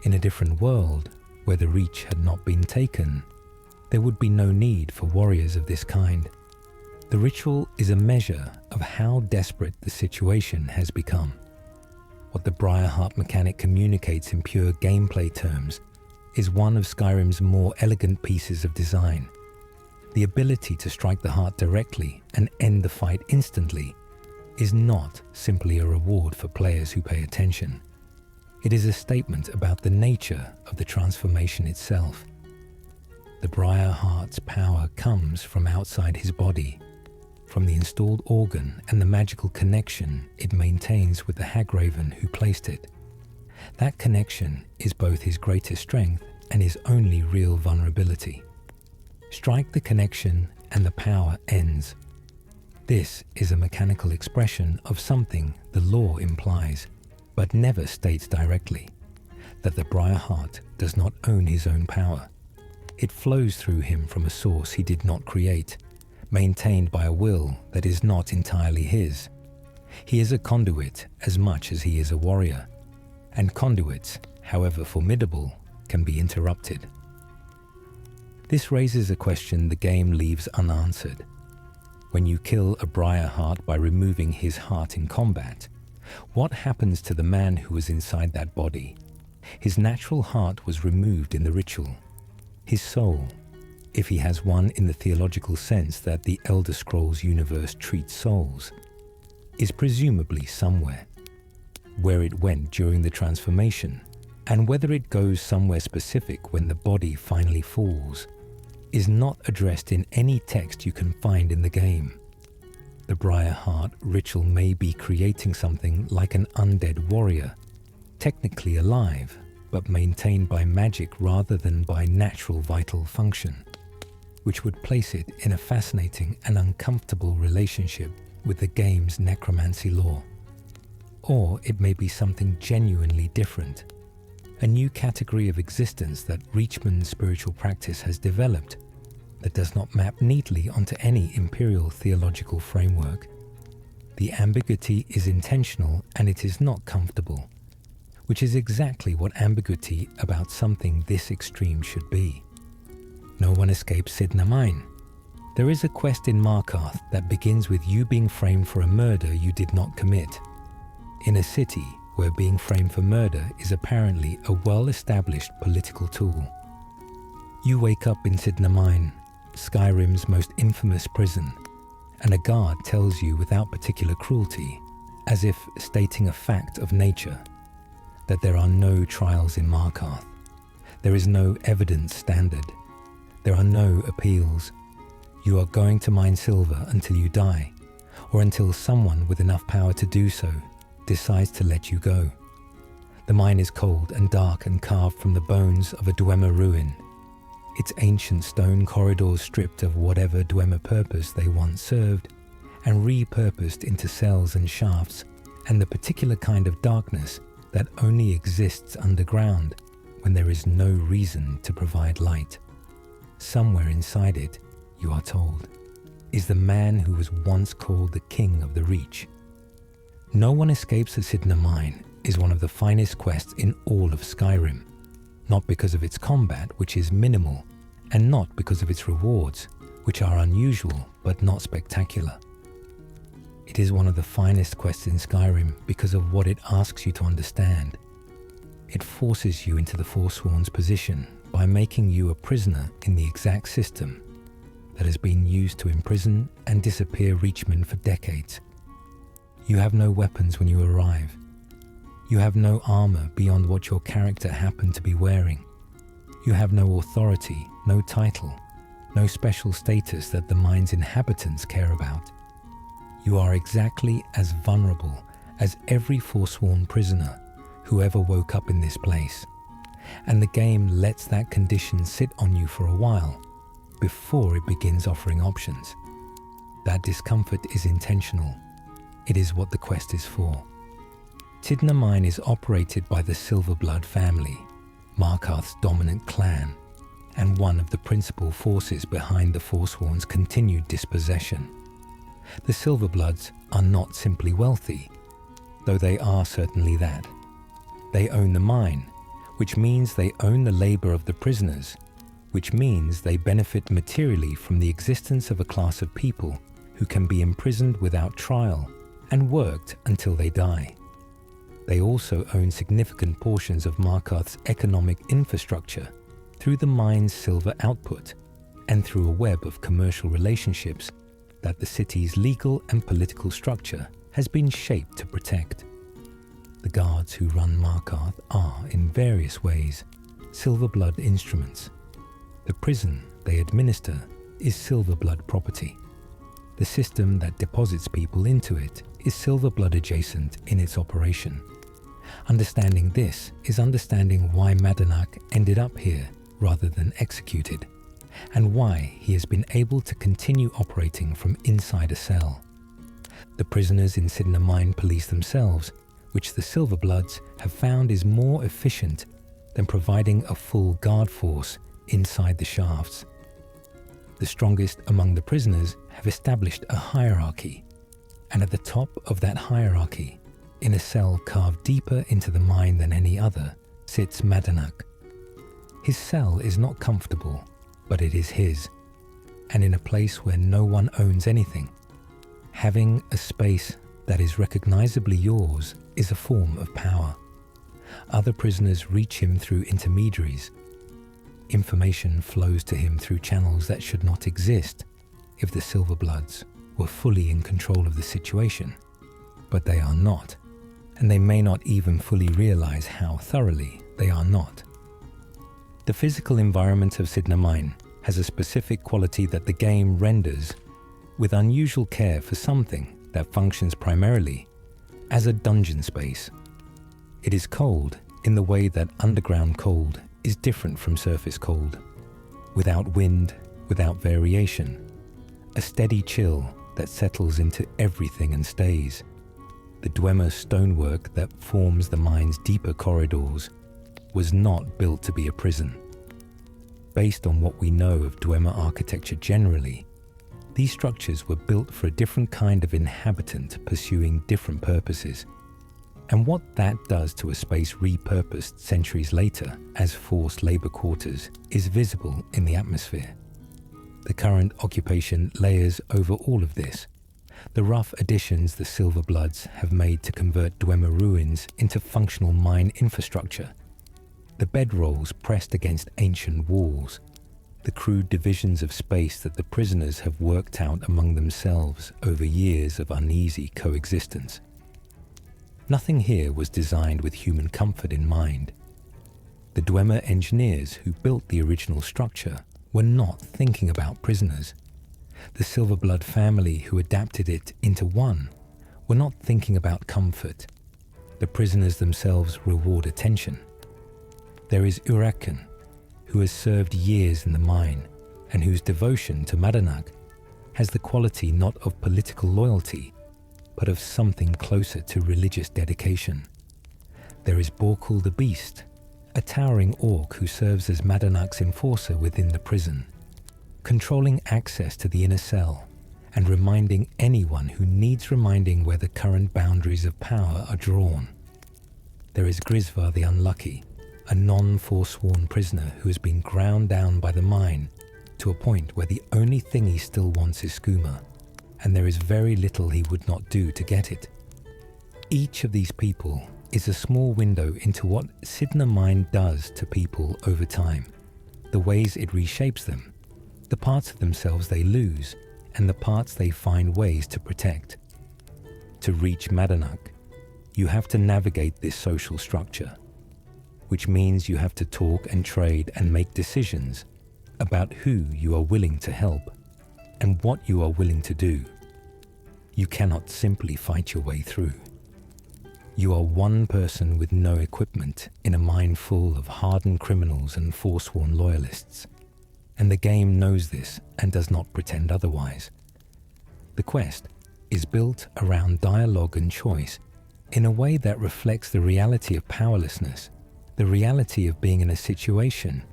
In a different world, where the Reach had not been taken, there would be no need for warriors of this kind. The ritual is a measure of how desperate the situation has become. What the Briarheart mechanic communicates in pure gameplay terms is one of Skyrim's more elegant pieces of design. The ability to strike the heart directly and end the fight instantly is not simply a reward for players who pay attention. It is a statement about the nature of the transformation itself. The Briarheart's power comes from outside his body, from the installed organ and the magical connection it maintains with the Hagraven who placed it. That connection is both his greatest strength and his only real vulnerability. Strike the connection and the power ends. This is a mechanical expression of something the lore implies, but never states directly, that the Briarheart does not own his own power. It flows through him from a source he did not create, maintained by a will that is not entirely his. He is a conduit as much as he is a warrior, and conduits, however formidable, can be interrupted. This raises a question the game leaves unanswered. When you kill a Briarheart by removing his heart in combat, what happens to the man who was inside that body? His natural heart was removed in the ritual. His soul, if he has one in the theological sense that the Elder Scrolls universe treats souls, is presumably somewhere. Where it went during the transformation, and whether it goes somewhere specific when the body finally falls, is not addressed in any text you can find in the game. The Briarheart ritual may be creating something like an undead warrior, technically alive, but maintained by magic rather than by natural vital function, which would place it in a fascinating and uncomfortable relationship with the game's necromancy lore. Or it may be something genuinely different, a new category of existence that Reachmen's spiritual practice has developed that does not map neatly onto any imperial theological framework. The ambiguity is intentional and it is not comfortable, which is exactly what ambiguity about something this extreme should be. No one escapes Cidhna Mine. There is a quest in Markarth that begins with you being framed for a murder you did not commit, in a city where being framed for murder is apparently a well-established political tool. You wake up in Cidhna Mine, Skyrim's most infamous prison, and a guard tells you without particular cruelty, as if stating a fact of nature, that there are no trials in Markarth. There is no evidence standard. There are no appeals. You are going to mine silver until you die, or until someone with enough power to do so decides to let you go. The mine is cold and dark and carved from the bones of a Dwemer ruin, its ancient stone corridors stripped of whatever Dwemer purpose they once served and repurposed into cells and shafts, and the particular kind of darkness that only exists underground when there is no reason to provide light. Somewhere inside it, you are told, is the man who was once called the King of the Reach. No One Escapes the Cidhna Mine is one of the finest quests in all of Skyrim, not because of its combat, which is minimal, and not because of its rewards, which are unusual but not spectacular. It is one of the finest quests in Skyrim because of what it asks you to understand. It forces you into the Forsworn's position by making you a prisoner in the exact system that has been used to imprison and disappear Reachmen for decades. You have no weapons when you arrive. You have no armor beyond what your character happened to be wearing. You have no authority, no title, no special status that the mine's inhabitants care about. You are exactly as vulnerable as every Forsworn prisoner who ever woke up in this place, and the game lets that condition sit on you for a while before it begins offering options. That discomfort is intentional. It is what the quest is for. Cidhna Mine is operated by the Silverblood family, Markarth's dominant clan, and one of the principal forces behind the Forsworn's continued dispossession. The Silverbloods are not simply wealthy, though they are certainly that. They own the mine, which means they own the labor of the prisoners, which means they benefit materially from the existence of a class of people who can be imprisoned without trial and worked until they die. They also own significant portions of Markarth's economic infrastructure through the mine's silver output and through a web of commercial relationships that the city's legal and political structure has been shaped to protect. The guards who run Markarth are, in various ways, Silverblood instruments. The prison they administer is Silverblood property. The system that deposits people into it is Silverblood adjacent in its operation. Understanding this is understanding why Madanach ended up here rather than executed, and why he has been able to continue operating from inside a cell. The prisoners in Cidhna Mine police themselves, which the Silverbloods have found is more efficient than providing a full guard force inside the shafts. The strongest among the prisoners have established a hierarchy, and at the top of that hierarchy, in a cell carved deeper into the mine than any other, sits Madanach. His cell is not comfortable, but it is his, and in a place where no one owns anything. Having a space that is recognizably yours is a form of power. Other prisoners reach him through intermediaries. Information flows to him through channels that should not exist if the Silverbloods were fully in control of the situation, but they are not, and they may not even fully realize how thoroughly they are not. The physical environment of Cidhna Mine has a specific quality that the game renders with unusual care for something that functions primarily as a dungeon space. It is cold in the way that underground cold is different from surface cold, without wind, without variation, a steady chill that settles into everything and stays. The Dwemer stonework that forms the mine's deeper corridors was not built to be a prison. Based on what we know of Dwemer architecture generally, these structures were built for a different kind of inhabitant pursuing different purposes. And what that does to a space repurposed centuries later as forced labor quarters is visible in the atmosphere. The current occupation layers over all of this. The rough additions the Silverbloods have made to convert Dwemer ruins into functional mine infrastructure. The bedrolls pressed against ancient walls. The crude divisions of space that the prisoners have worked out among themselves over years of uneasy coexistence. Nothing here was designed with human comfort in mind. The Dwemer engineers who built the original structure were not thinking about prisoners. The Silverblood family who adapted it into one were not thinking about comfort. The prisoners themselves reward attention. There is Reachmen, who has served years in the mine and whose devotion to Madanach has the quality not of political loyalty, but of something closer to religious dedication. There is Borkul the Beast, a towering orc who serves as Madanach's enforcer within the prison, controlling access to the inner cell and reminding anyone who needs reminding where the current boundaries of power are drawn. There is Grisvar the Unlucky, a non-Forsworn prisoner who has been ground down by the mine to a point where the only thing he still wants is skooma, and there is very little he would not do to get it. Each of these people is a small window into what Cidhna Mine does to people over time, the ways it reshapes them, the parts of themselves they lose, and the parts they find ways to protect. To reach Madanach, you have to navigate this social structure, which means you have to talk and trade and make decisions about who you are willing to help and what you are willing to do. You cannot simply fight your way through. You are one person with no equipment in a mine full of hardened criminals and Forsworn loyalists, and the game knows this and does not pretend otherwise. The quest is built around dialogue and choice in a way that reflects the reality of powerlessness, the reality of being in a situation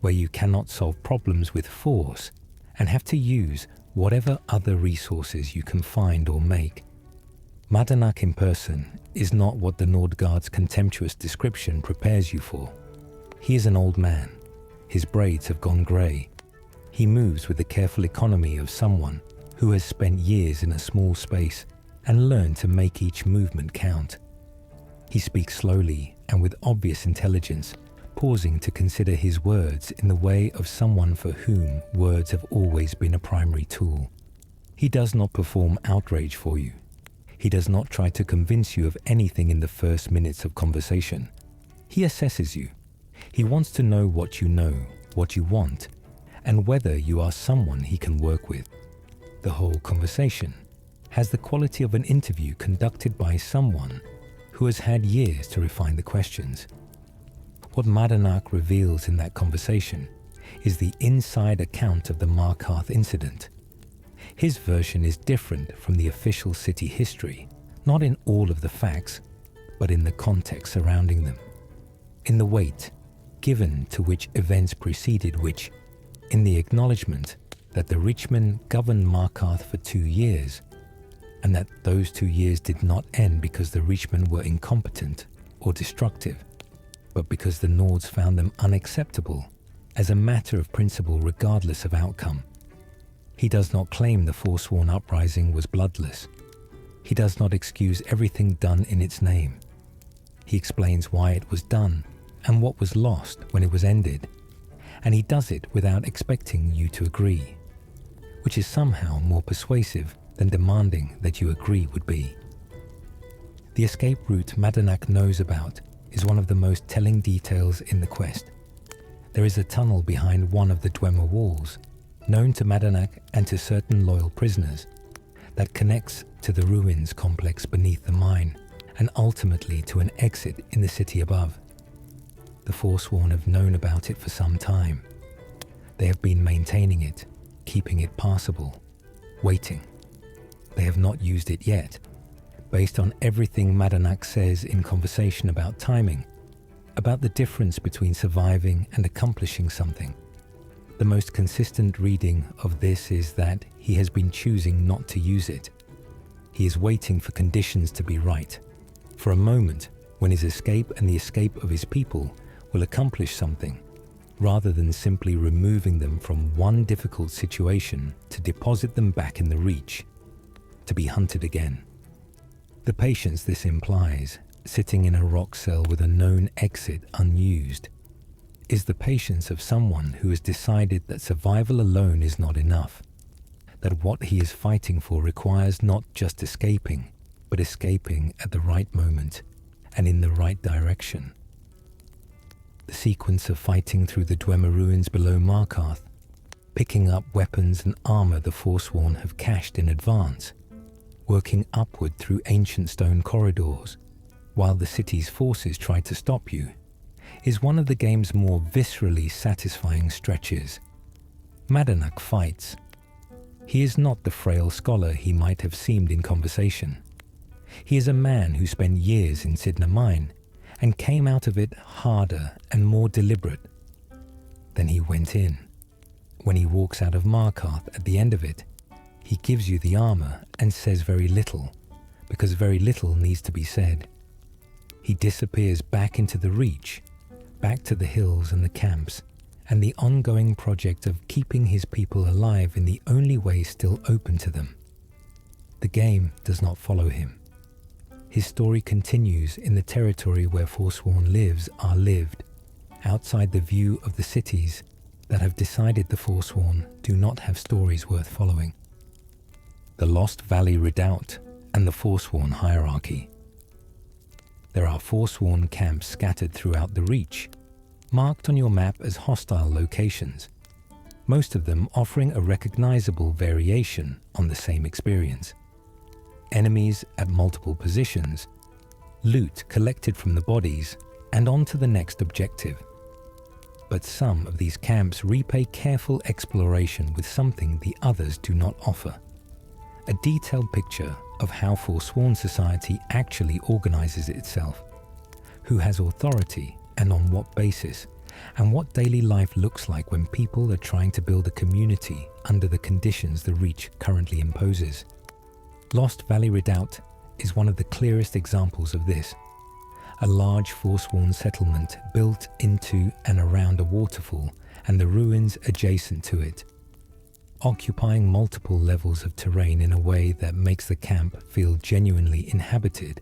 where you cannot solve problems with force and have to use whatever other resources you can find or make. Madanach in person is not what the Nordgaard's contemptuous description prepares you for. He is an old man. His braids have gone grey. He moves with the careful economy of someone who has spent years in a small space and learned to make each movement count. He speaks slowly and with obvious intelligence, pausing to consider his words in the way of someone for whom words have always been a primary tool. He does not perform outrage for you. He does not try to convince you of anything in the first minutes of conversation. He assesses you. He wants to know what you know, what you want, and whether you are someone he can work with. The whole conversation has the quality of an interview conducted by someone who has had years to refine the questions. What Madanach reveals in that conversation is the inside account of the Markarth incident. His version is different from the official city history, not in all of the facts, but in the context surrounding them, in the weight given to which events preceded which, in the acknowledgement that the Reachmen governed Markarth for 2 years, and that those 2 years did not end because the Reachmen were incompetent or destructive, but because the Nords found them unacceptable as a matter of principle regardless of outcome. He does not claim the Forsworn uprising was bloodless. He does not excuse everything done in its name. He explains why it was done and what was lost when it was ended, and he does it without expecting you to agree, which is somehow more persuasive than demanding that you agree would be. The escape route Madanach knows about is one of the most telling details in the quest. There is a tunnel behind one of the Dwemer walls, known to Madanach and to certain loyal prisoners, that connects to the ruins complex beneath the mine and ultimately to an exit in the city above. The Forsworn have known about it for some time. They have been maintaining it, keeping it passable, waiting. They have not used it yet, based on everything Madanach says in conversation about timing, about the difference between surviving and accomplishing something. The most consistent reading of this is that he has been choosing not to use it. He is waiting for conditions to be right, for a moment when his escape and the escape of his people will accomplish something, rather than simply removing them from one difficult situation to deposit them back in the Reach, to be hunted again. The patience this implies, sitting in a rock cell with a known exit unused, is the patience of someone who has decided that survival alone is not enough, that what he is fighting for requires not just escaping, but escaping at the right moment and in the right direction. The sequence of fighting through the Dwemer ruins below Markarth, picking up weapons and armor the Forsworn have cached in advance, working upward through ancient stone corridors, while the city's forces try to stop you, is one of the game's more viscerally satisfying stretches. Madanach fights. He is not the frail scholar he might have seemed in conversation. He is a man who spent years in Cidhna mine and came out of it harder and more deliberate than he went in. When he walks out of Markarth at the end of it, he gives you the armor and says very little, because very little needs to be said. He disappears back into the Reach, back to the hills and the camps, and the ongoing project of keeping his people alive in the only way still open to them. The game does not follow him. His story continues in the territory where Forsworn lives are lived, outside the view of the cities that have decided the Forsworn do not have stories worth following. The Lost Valley Redoubt and the Forsworn hierarchy. There are Forsworn camps scattered throughout the Reach, marked on your map as hostile locations, most of them offering a recognizable variation on the same experience. Enemies at multiple positions, loot collected from the bodies, and on to the next objective. But some of these camps repay careful exploration with something the others do not offer. A detailed picture of how Forsworn society actually organizes itself, who has authority and on what basis, and what daily life looks like when people are trying to build a community under the conditions the Reach currently imposes. Lost Valley Redoubt is one of the clearest examples of this, a large Forsworn settlement built into and around a waterfall and the ruins adjacent to it, occupying multiple levels of terrain in a way that makes the camp feel genuinely inhabited,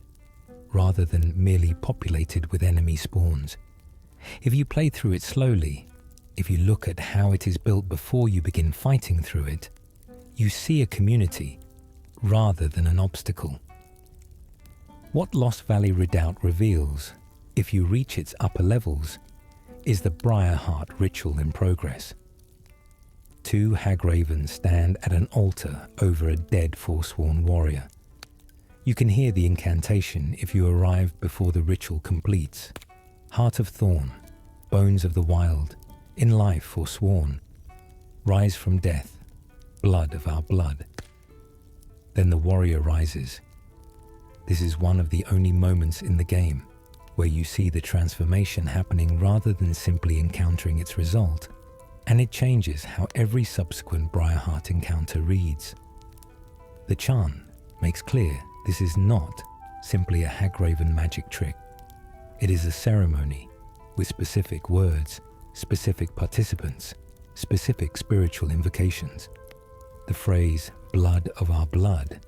rather than merely populated with enemy spawns. If you play through it slowly, if you look at how it is built before you begin fighting through it, you see a community rather than an obstacle. What Lost Valley Redoubt reveals, if you reach its upper levels, is the Briarheart ritual in progress. 2 Hagravens stand at an altar over a dead Forsworn warrior. You can hear the incantation if you arrive before the ritual completes. Heart of Thorn, Bones of the Wild, in life forsworn, rise from death, blood of our blood. Then the warrior rises. This is one of the only moments in the game where you see the transformation happening rather than simply encountering its result, and it changes how every subsequent Briarheart encounter reads. The chant makes clear this is not simply a Hagraven magic trick. It is a ceremony with specific words, specific participants, specific spiritual invocations. The phrase, blood of our blood,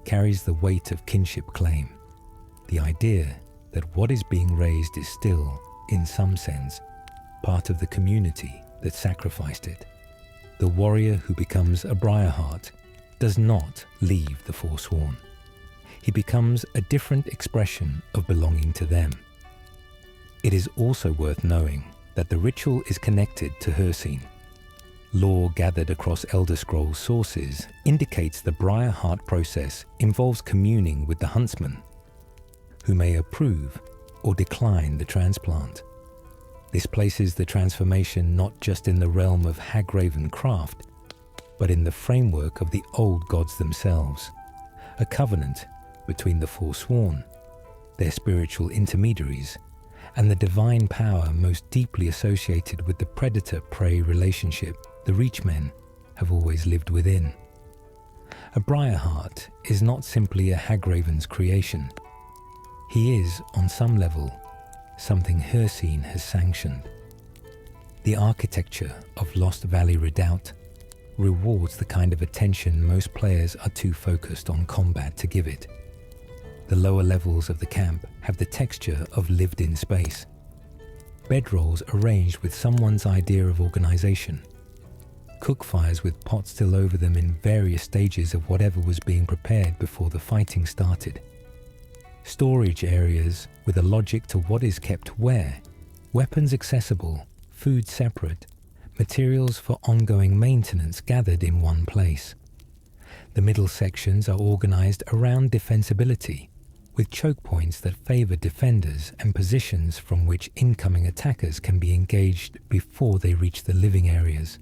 carries the weight of kinship claim, the idea that what is being raised is still, in some sense, part of the community that sacrificed it. The warrior who becomes a Briarheart does not leave the Forsworn. He becomes a different expression of belonging to them. It is also worth knowing that the ritual is connected to Hircine. Lore gathered across Elder Scrolls sources indicates the Briarheart process involves communing with the huntsman, who may approve or decline the transplant. This places the transformation not just in the realm of Hagraven craft, but in the framework of the old gods themselves, a covenant between the Forsworn, their spiritual intermediaries, and the divine power most deeply associated with the predator-prey relationship the Reachmen have always lived within. A Briarheart is not simply a Hagraven's creation. He is, on some level, something Hircine has sanctioned. The architecture of Lost Valley Redoubt rewards the kind of attention most players are too focused on combat to give it. The lower levels of the camp have the texture of lived-in space. Bedrolls arranged with someone's idea of organization. Cookfires with pots still over them in various stages of whatever was being prepared before the fighting started. Storage areas with a logic to what is kept where, weapons accessible, food separate, materials for ongoing maintenance gathered in one place. The middle sections are organized around defensibility, with choke points that favor defenders and positions from which incoming attackers can be engaged before they reach the living areas.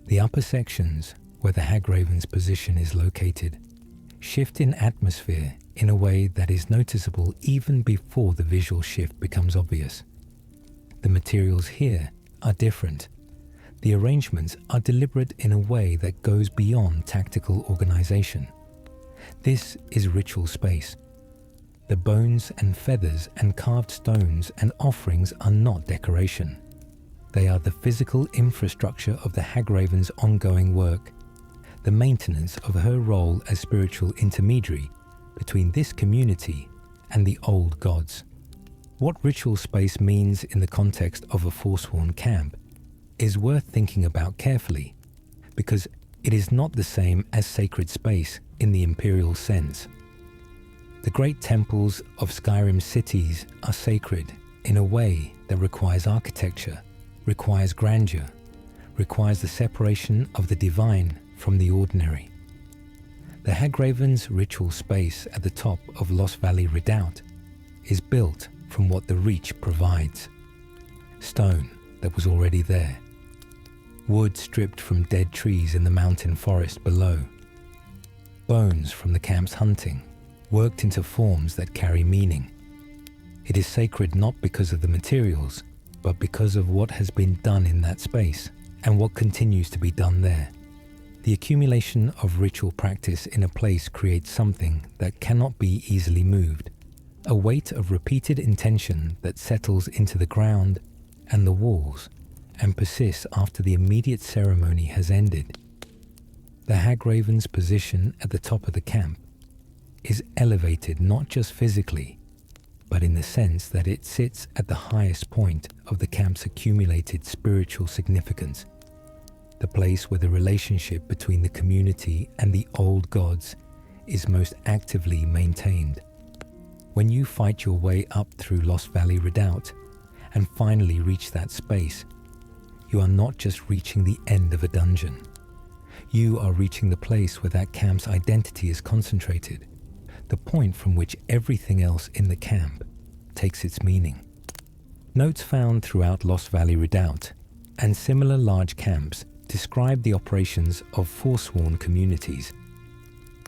The upper sections, where the Hagraven's position is located, shift in atmosphere in a way that is noticeable even before the visual shift becomes obvious. The materials here are different. The arrangements are deliberate in a way that goes beyond tactical organization. This is ritual space. The bones and feathers and carved stones and offerings are not decoration. They are the physical infrastructure of the Hagraven's ongoing work, the maintenance of her role as spiritual intermediary between this community and the old gods. What ritual space means in the context of a Forsworn camp is worth thinking about carefully, because it is not the same as sacred space in the imperial sense. The great temples of Skyrim cities are sacred in a way that requires architecture, requires grandeur, requires the separation of the divine from the ordinary. The Hagraven's ritual space at the top of Lost Valley Redoubt is built from what the Reach provides. Stone that was already there. Wood stripped from dead trees in the mountain forest below. Bones from the camp's hunting, worked into forms that carry meaning. It is sacred not because of the materials, but because of what has been done in that space and what continues to be done there. The accumulation of ritual practice in a place creates something that cannot be easily moved, a weight of repeated intention that settles into the ground and the walls and persists after the immediate ceremony has ended. The Hagravens' position at the top of the camp is elevated not just physically, but in the sense that it sits at the highest point of the camp's accumulated spiritual significance, the place where the relationship between the community and the old gods is most actively maintained. When you fight your way up through Lost Valley Redoubt and finally reach that space, you are not just reaching the end of a dungeon. You are reaching the place where that camp's identity is concentrated, the point from which everything else in the camp takes its meaning. Notes found throughout Lost Valley Redoubt and similar large camps describe the operations of Forsworn communities.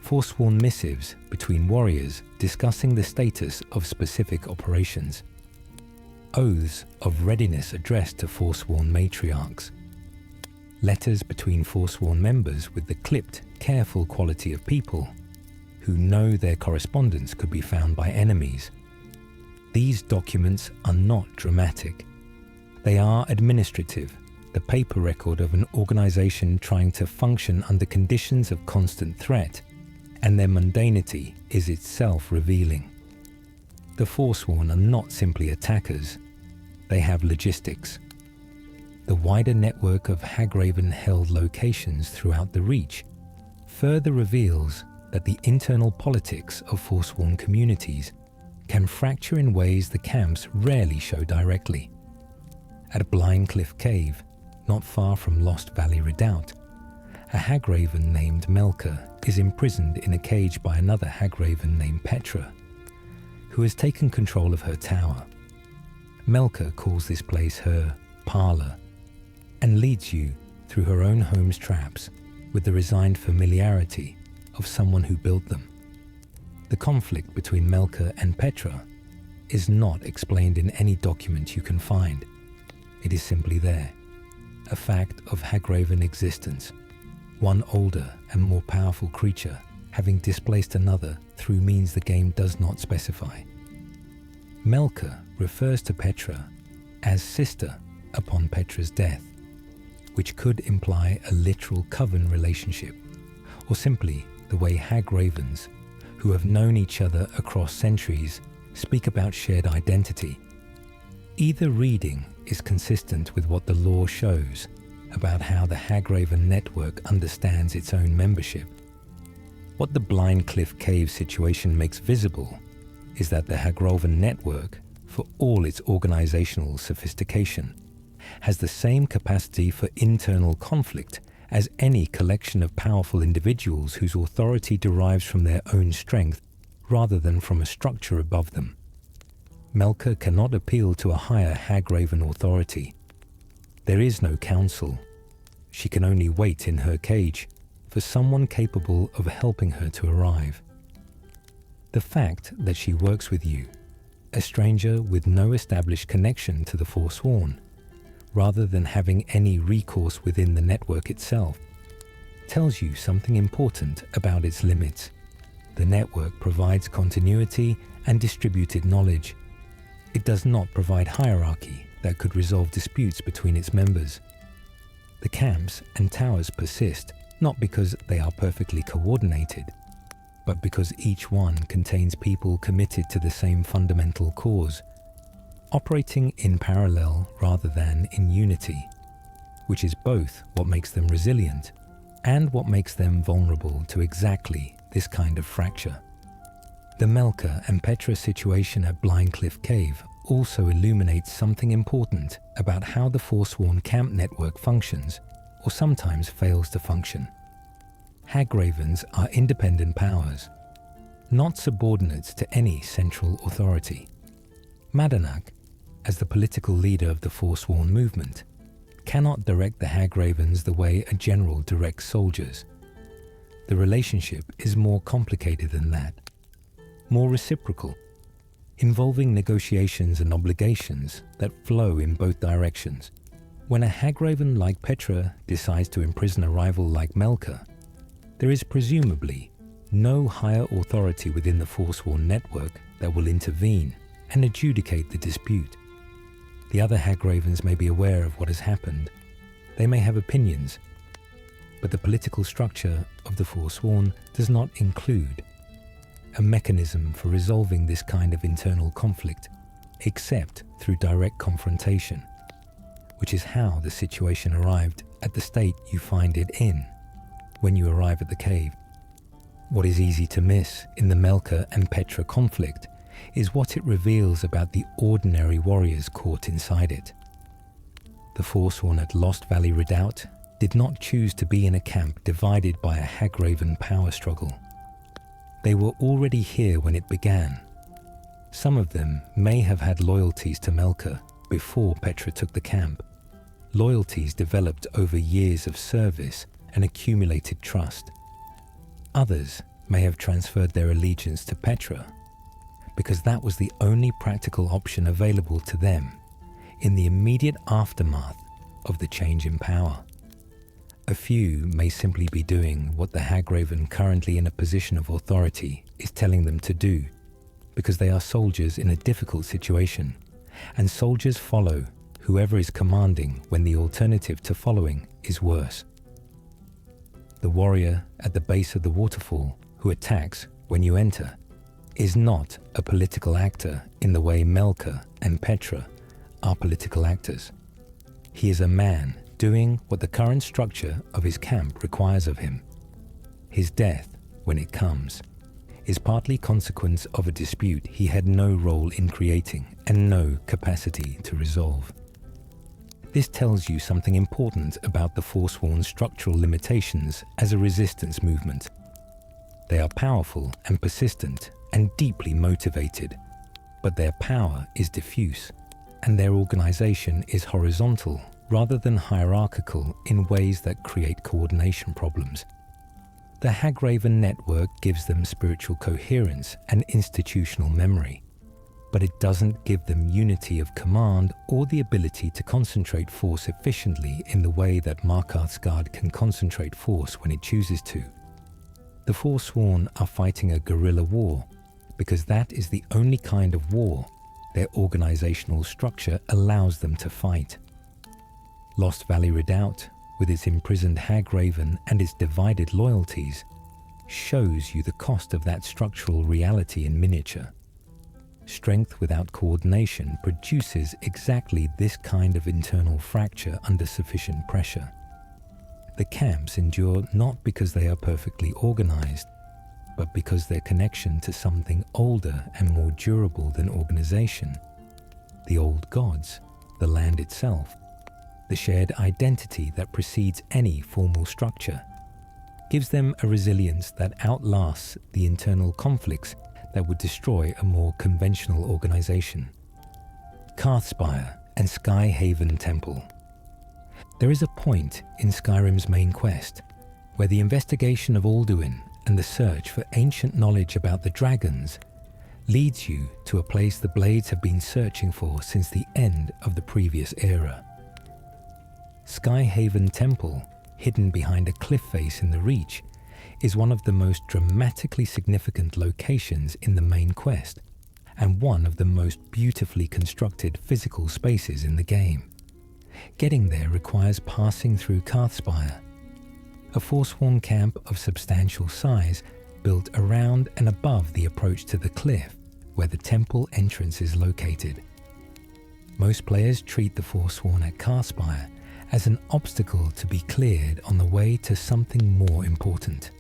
Forsworn missives between warriors discussing the status of specific operations. Oaths of readiness addressed to Forsworn matriarchs. Letters between Forsworn members with the clipped, careful quality of people who know their correspondence could be found by enemies. These documents are not dramatic. They are administrative, the paper record of an organization trying to function under conditions of constant threat, and their mundanity is itself revealing. The Forsworn are not simply attackers, they have logistics. The wider network of Hagraven-held locations throughout the Reach further reveals that the internal politics of Forsworn communities can fracture in ways the camps rarely show directly. At Blind Cliff Cave, not far from Lost Valley Redoubt, a Hagraven named Melka is imprisoned in a cage by another Hagraven named Petra, who has taken control of her tower. Melka calls this place her parlor and leads you through her own home's traps with the resigned familiarity of someone who built them. The conflict between Melka and Petra is not explained in any document you can find. It is simply there, a fact of Hagraven existence, one older and more powerful creature having displaced another through means the game does not specify. Melka refers to Petra as sister upon Petra's death, which could imply a literal coven relationship, or simply the way Hagravens, who have known each other across centuries, speak about shared identity. Either reading is consistent with what the lore shows about how the Hagraven network understands its own membership. What the Blind Cliff Cave situation makes visible is that the Hagraven network, for all its organizational sophistication, has the same capacity for internal conflict as any collection of powerful individuals whose authority derives from their own strength rather than from a structure above them. Melka cannot appeal to a higher Hagraven authority. There is no council. She can only wait in her cage for someone capable of helping her to arrive. The fact that she works with you, a stranger with no established connection to the Forsworn, rather than having any recourse within the network itself, tells you something important about its limits. The network provides continuity and distributed knowledge. It does not provide hierarchy that could resolve disputes between its members. The camps and towers persist not because they are perfectly coordinated, but because each one contains people committed to the same fundamental cause, operating in parallel rather than in unity, which is both what makes them resilient and what makes them vulnerable to exactly this kind of fracture. The Melka and Petra situation at Blind Cliff Cave also illuminates something important about how the Forsworn camp network functions, or sometimes fails to function. Hagravens are independent powers, not subordinates to any central authority. Madanach, as the political leader of the Forsworn movement, cannot direct the Hagravens the way a general directs soldiers. The relationship is more complicated than that, more reciprocal, involving negotiations and obligations that flow in both directions. When a Hagraven like Petra decides to imprison a rival like Melka, there is presumably no higher authority within the Forsworn network that will intervene and adjudicate the dispute. The other Hagravens may be aware of what has happened. They may have opinions, but the political structure of the Forsworn does not include a mechanism for resolving this kind of internal conflict, except through direct confrontation, which is how the situation arrived at the state you find it in when you arrive at the cave. What is easy to miss in the Melka and Petra conflict is what it reveals about the ordinary warriors caught inside it. The Forsworn at Lost Valley Redoubt did not choose to be in a camp divided by a Hagraven power struggle. They were already here when it began. Some of them may have had loyalties to Melka before Petra took the camp, loyalties developed over years of service and accumulated trust. Others may have transferred their allegiance to Petra because that was the only practical option available to them in the immediate aftermath of the change in power. A few may simply be doing what the Hagraven currently in a position of authority is telling them to do because they are soldiers in a difficult situation, and soldiers follow whoever is commanding when the alternative to following is worse. The warrior at the base of the waterfall who attacks when you enter is not a political actor in the way Melka and Petra are political actors. He is a man doing what the current structure of his camp requires of him. His death, when it comes, is partly consequence of a dispute he had no role in creating and no capacity to resolve. This tells you something important about the Forsworn structural limitations as a resistance movement. They are powerful and persistent and deeply motivated, but their power is diffuse, and their organization is horizontal rather than hierarchical in ways that create coordination problems. The Hagraven network gives them spiritual coherence and institutional memory, but it doesn't give them unity of command or the ability to concentrate force efficiently in the way that Markarth's Guard can concentrate force when it chooses to. The Forsworn are fighting a guerrilla war because that is the only kind of war their organizational structure allows them to fight. Lost Valley Redoubt, with its imprisoned Hagraven and its divided loyalties, shows you the cost of that structural reality in miniature. Strength without coordination produces exactly this kind of internal fracture under sufficient pressure. The camps endure not because they are perfectly organized, but because their connection to something older and more durable than organization, the old gods, the land itself, the shared identity that precedes any formal structure, gives them a resilience that outlasts the internal conflicts that would destroy a more conventional organization. Karthspire and Skyhaven Temple. There is a point in Skyrim's main quest where the investigation of Alduin and the search for ancient knowledge about the dragons leads you to a place the Blades have been searching for since the end of the previous era. Skyhaven Temple, hidden behind a cliff face in the Reach, is one of the most dramatically significant locations in the main quest, and one of the most beautifully constructed physical spaces in the game. Getting there requires passing through Karthspire, a Forsworn camp of substantial size built around and above the approach to the cliff where the temple entrance is located. Most players treat the Forsworn at Karthspire as an obstacle to be cleared on the way to something more important.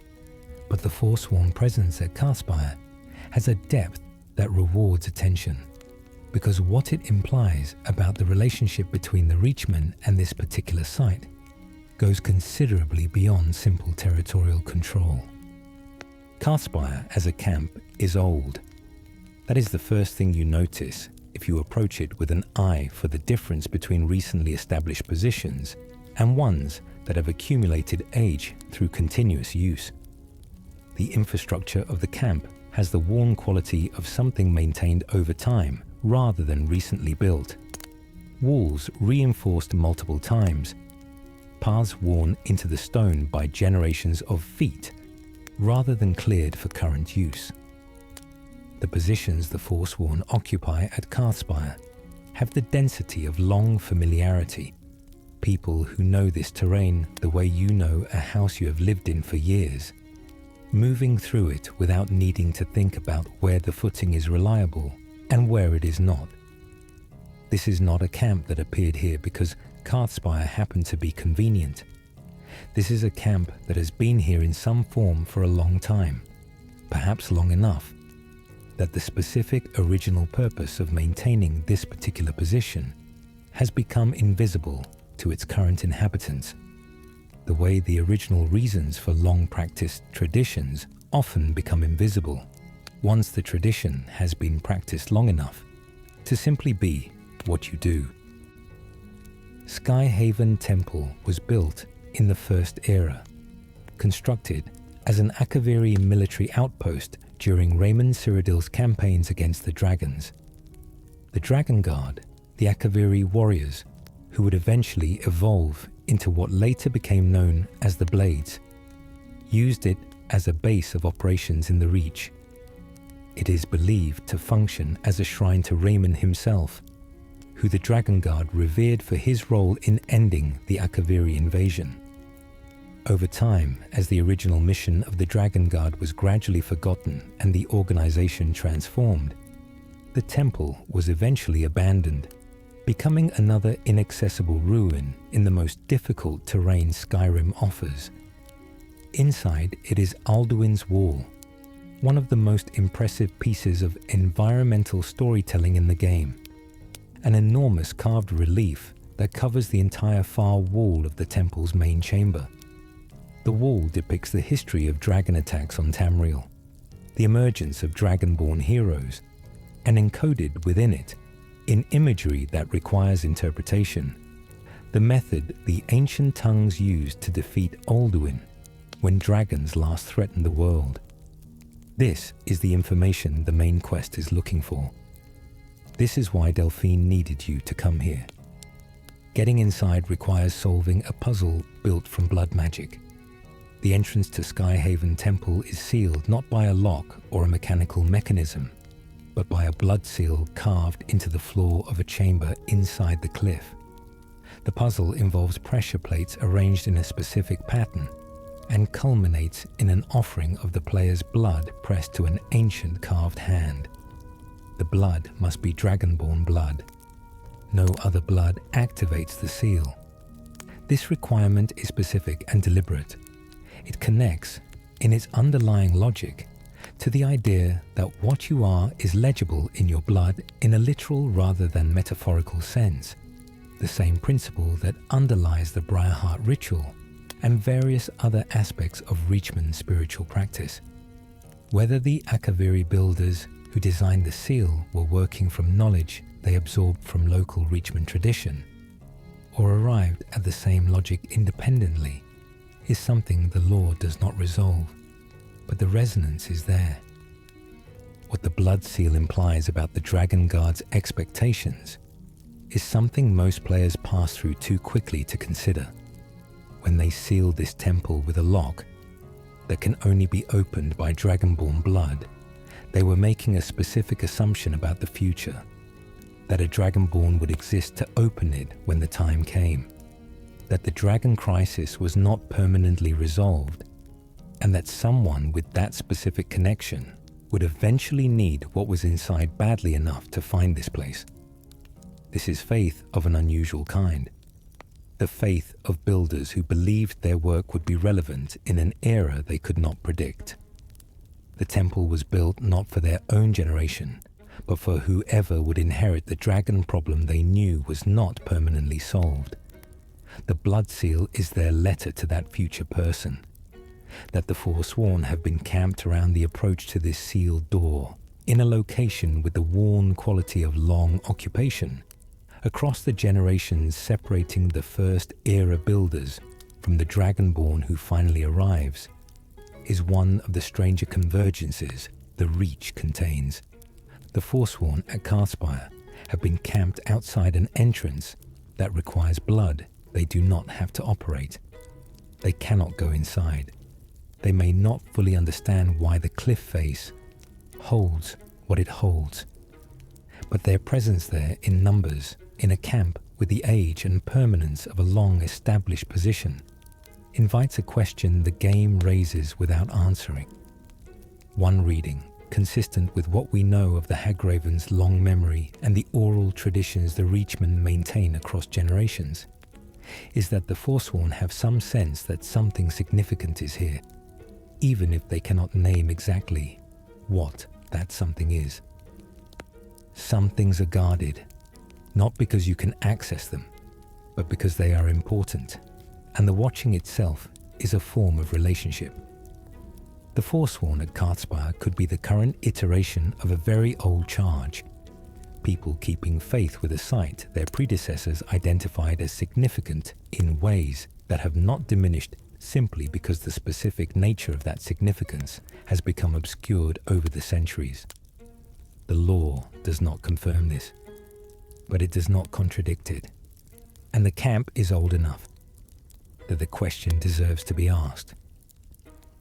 But the Forsworn presence at Karthspire has a depth that rewards attention, because what it implies about the relationship between the Reachmen and this particular site goes considerably beyond simple territorial control. Karthspire as a camp is old. That is the first thing you notice if you approach it with an eye for the difference between recently established positions and ones that have accumulated age through continuous use. The infrastructure of the camp has the worn quality of something maintained over time rather than recently built. Walls reinforced multiple times, paths worn into the stone by generations of feet, rather than cleared for current use. The positions the Forsworn occupy at Karthspire have the density of long familiarity. People who know this terrain the way you know a house you have lived in for years, moving through it without needing to think about where the footing is reliable and where it is not. This is not a camp that appeared here because Karthspire happened to be convenient. This is a camp that has been here in some form for a long time, perhaps long enough that the specific original purpose of maintaining this particular position has become invisible to its current inhabitants, the way the original reasons for long-practiced traditions often become invisible once the tradition has been practiced long enough to simply be what you do. Skyhaven Temple was built in the First Era, constructed as an Akaviri military outpost during Raymond Cyrodiil's campaigns against the dragons. The Dragon Guard, the Akaviri warriors, who would eventually evolve into what later became known as the Blades, used it as a base of operations in the Reach. It is believed to function as a shrine to Raymond himself, who the Dragon Guard revered for his role in ending the Akaviri invasion. Over time, as the original mission of the Dragon Guard was gradually forgotten and the organization transformed, the temple was eventually abandoned, becoming another inaccessible ruin in the most difficult terrain Skyrim offers. Inside it is Alduin's Wall, one of the most impressive pieces of environmental storytelling in the game, an enormous carved relief that covers the entire far wall of the temple's main chamber. The wall depicts the history of dragon attacks on Tamriel, the emergence of dragonborn heroes, and encoded within it, in imagery that requires interpretation, the method the ancient tongues used to defeat Alduin when dragons last threatened the world. This is the information the main quest is looking for. This is why Delphine needed you to come here. Getting inside requires solving a puzzle built from blood magic. The entrance to Skyhaven Temple is sealed not by a lock or a mechanical mechanism, but by a blood seal carved into the floor of a chamber inside the cliff. The puzzle involves pressure plates arranged in a specific pattern and culminates in an offering of the player's blood pressed to an ancient carved hand. The blood must be dragonborn blood. No other blood activates the seal. This requirement is specific and deliberate. It connects, in its underlying logic, to the idea that what you are is legible in your blood in a literal rather than metaphorical sense, the same principle that underlies the Briarheart ritual and various other aspects of Reachmen spiritual practice. Whether the Akaviri builders who designed the seal were working from knowledge they absorbed from local Reachmen tradition, or arrived at the same logic independently, is something the lore does not resolve, but the resonance is there. What the blood seal implies about the Dragon Guard's expectations is something most players pass through too quickly to consider. When they sealed this temple with a lock that can only be opened by dragonborn blood, they were making a specific assumption about the future, that a dragonborn would exist to open it when the time came, that the dragon crisis was not permanently resolved, and that someone with that specific connection would eventually need what was inside badly enough to find this place. This is faith of an unusual kind. The faith of builders who believed their work would be relevant in an era they could not predict. The temple was built not for their own generation, but for whoever would inherit the dragon problem they knew was not permanently solved. The blood seal is their letter to that future person, that the Forsworn have been camped around the approach to this sealed door, in a location with the worn quality of long occupation, across the generations separating the first era builders from the dragonborn who finally arrives, is one of the stranger convergences the Reach contains. The Forsworn at Karthspire have been camped outside an entrance that requires blood they do not have to operate. They cannot go inside. they may not fully understand why the cliff face holds what it holds. But their presence there in numbers, in a camp with the age and permanence of a long-established position, invites a question the game raises without answering. One reading, consistent with what we know of the Hagravens' long memory and the oral traditions the Reachmen maintain across generations, is that the Forsworn have some sense that something significant is here, even if they cannot name exactly what that something is. Some things are guarded, not because you can access them, but because they are important, and the watching itself is a form of relationship. The Forsworn at Karthspire could be the current iteration of a very old charge, people keeping faith with a site their predecessors identified as significant in ways that have not diminished simply because the specific nature of that significance has become obscured over the centuries. The lore does not confirm this, but it does not contradict it, and the camp is old enough that the question deserves to be asked.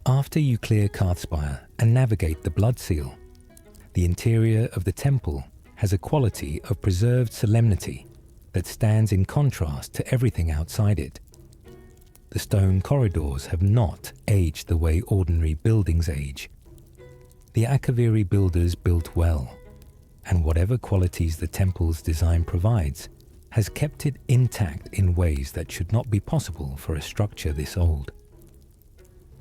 After you clear Karthspire and navigate the Blood Seal, the interior of the temple has a quality of preserved solemnity that stands in contrast to everything outside it. The stone corridors have not aged the way ordinary buildings age. The Akaviri builders built well, and whatever qualities the temple's design provides has kept it intact in ways that should not be possible for a structure this old.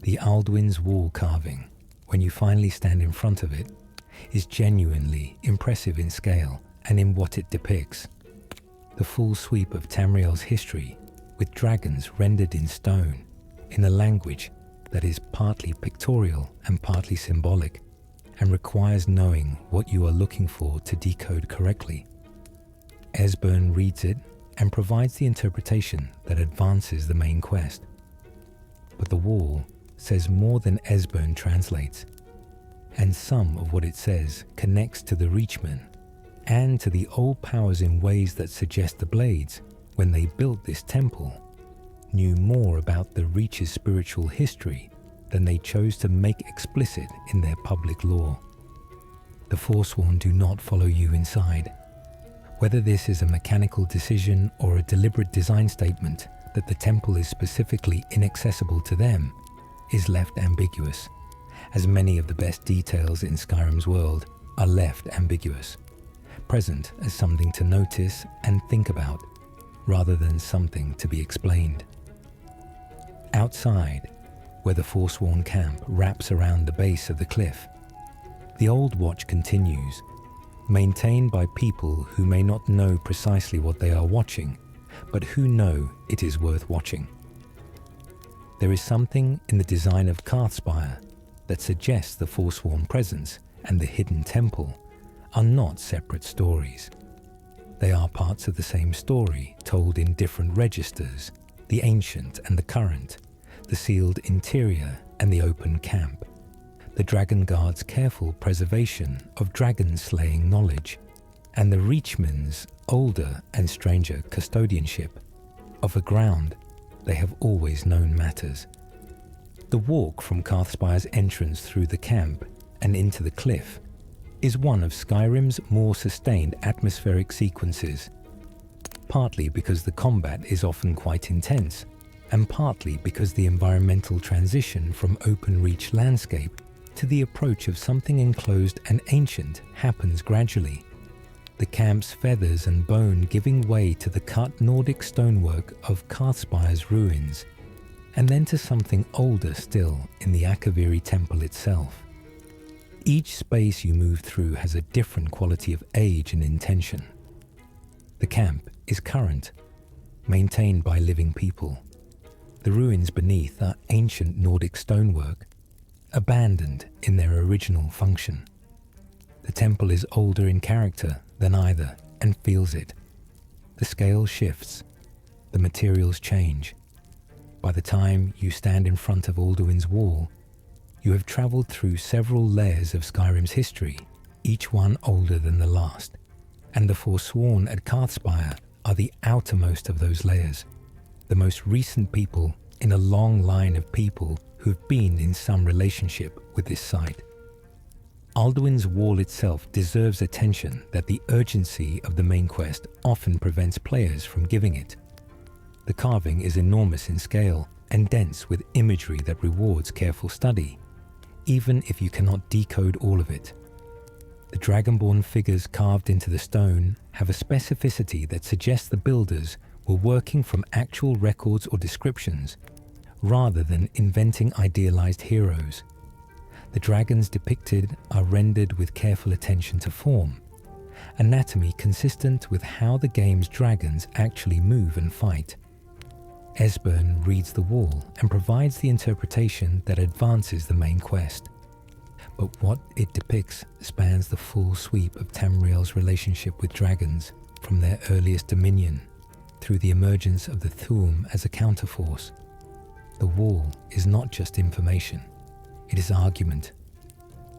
The Alduin's wall carving, when you finally stand in front of it, is genuinely impressive in scale and in what it depicts. The full sweep of Tamriel's history, with dragons rendered in stone, in a language that is partly pictorial and partly symbolic, and requires knowing what you are looking for to decode correctly. Esbern reads it and provides the interpretation that advances the main quest. But the wall says more than Esbern translates, and some of what it says connects to the Reachmen and to the old powers in ways that suggest the Blades, when they built this temple, knew more about the Reach's spiritual history than they chose to make explicit in their public law. The Forsworn do not follow you inside. Whether this is a mechanical decision or a deliberate design statement that the temple is specifically inaccessible to them is left ambiguous, as many of the best details in Skyrim's world are left ambiguous, present as something to notice and think about, rather than something to be explained. Outside, where the Forsworn camp wraps around the base of the cliff, the old watch continues, maintained by people who may not know precisely what they are watching, but who know it is worth watching. There is something in the design of Karthspire that suggests the Forsworn presence and the hidden temple are not separate stories. They are parts of the same story, told in different registers, the ancient and the current, the sealed interior and the open camp, the Dragon Guard's careful preservation of dragon-slaying knowledge, and the Reachmen's older and stranger custodianship of a ground they have always known matters. The walk from Karthspire's entrance through the camp and into the cliff is one of Skyrim's more sustained atmospheric sequences, partly because the combat is often quite intense, and partly because the environmental transition from open reach landscape to the approach of something enclosed and ancient happens gradually, the camp's feathers and bone giving way to the cut Nordic stonework of Karthspire's ruins, and then to something older still in the Akaviri temple itself. Each space you move through has a different quality of age and intention. The camp is current, maintained by living people. The ruins beneath are ancient Nordic stonework, abandoned in their original function. The temple is older in character than either and feels it. The scale shifts, the materials change. By the time you stand in front of Alduin's wall, you have travelled through several layers of Skyrim's history, each one older than the last, and the Forsworn at Karthspire are the outermost of those layers, the most recent people in a long line of people who've been in some relationship with this site. Alduin's wall itself deserves attention that the urgency of the main quest often prevents players from giving it. The carving is enormous in scale and dense with imagery that rewards careful study, even if you cannot decode all of it. The dragonborn figures carved into the stone have a specificity that suggests the builders were working from actual records or descriptions, rather than inventing idealized heroes. The dragons depicted are rendered with careful attention to form, anatomy consistent with how the game's dragons actually move and fight. Esbern reads the wall and provides the interpretation that advances the main quest. But what it depicts spans the full sweep of Tamriel's relationship with dragons, from their earliest dominion, through the emergence of the Thu'um as a counterforce. The wall is not just information, it is argument.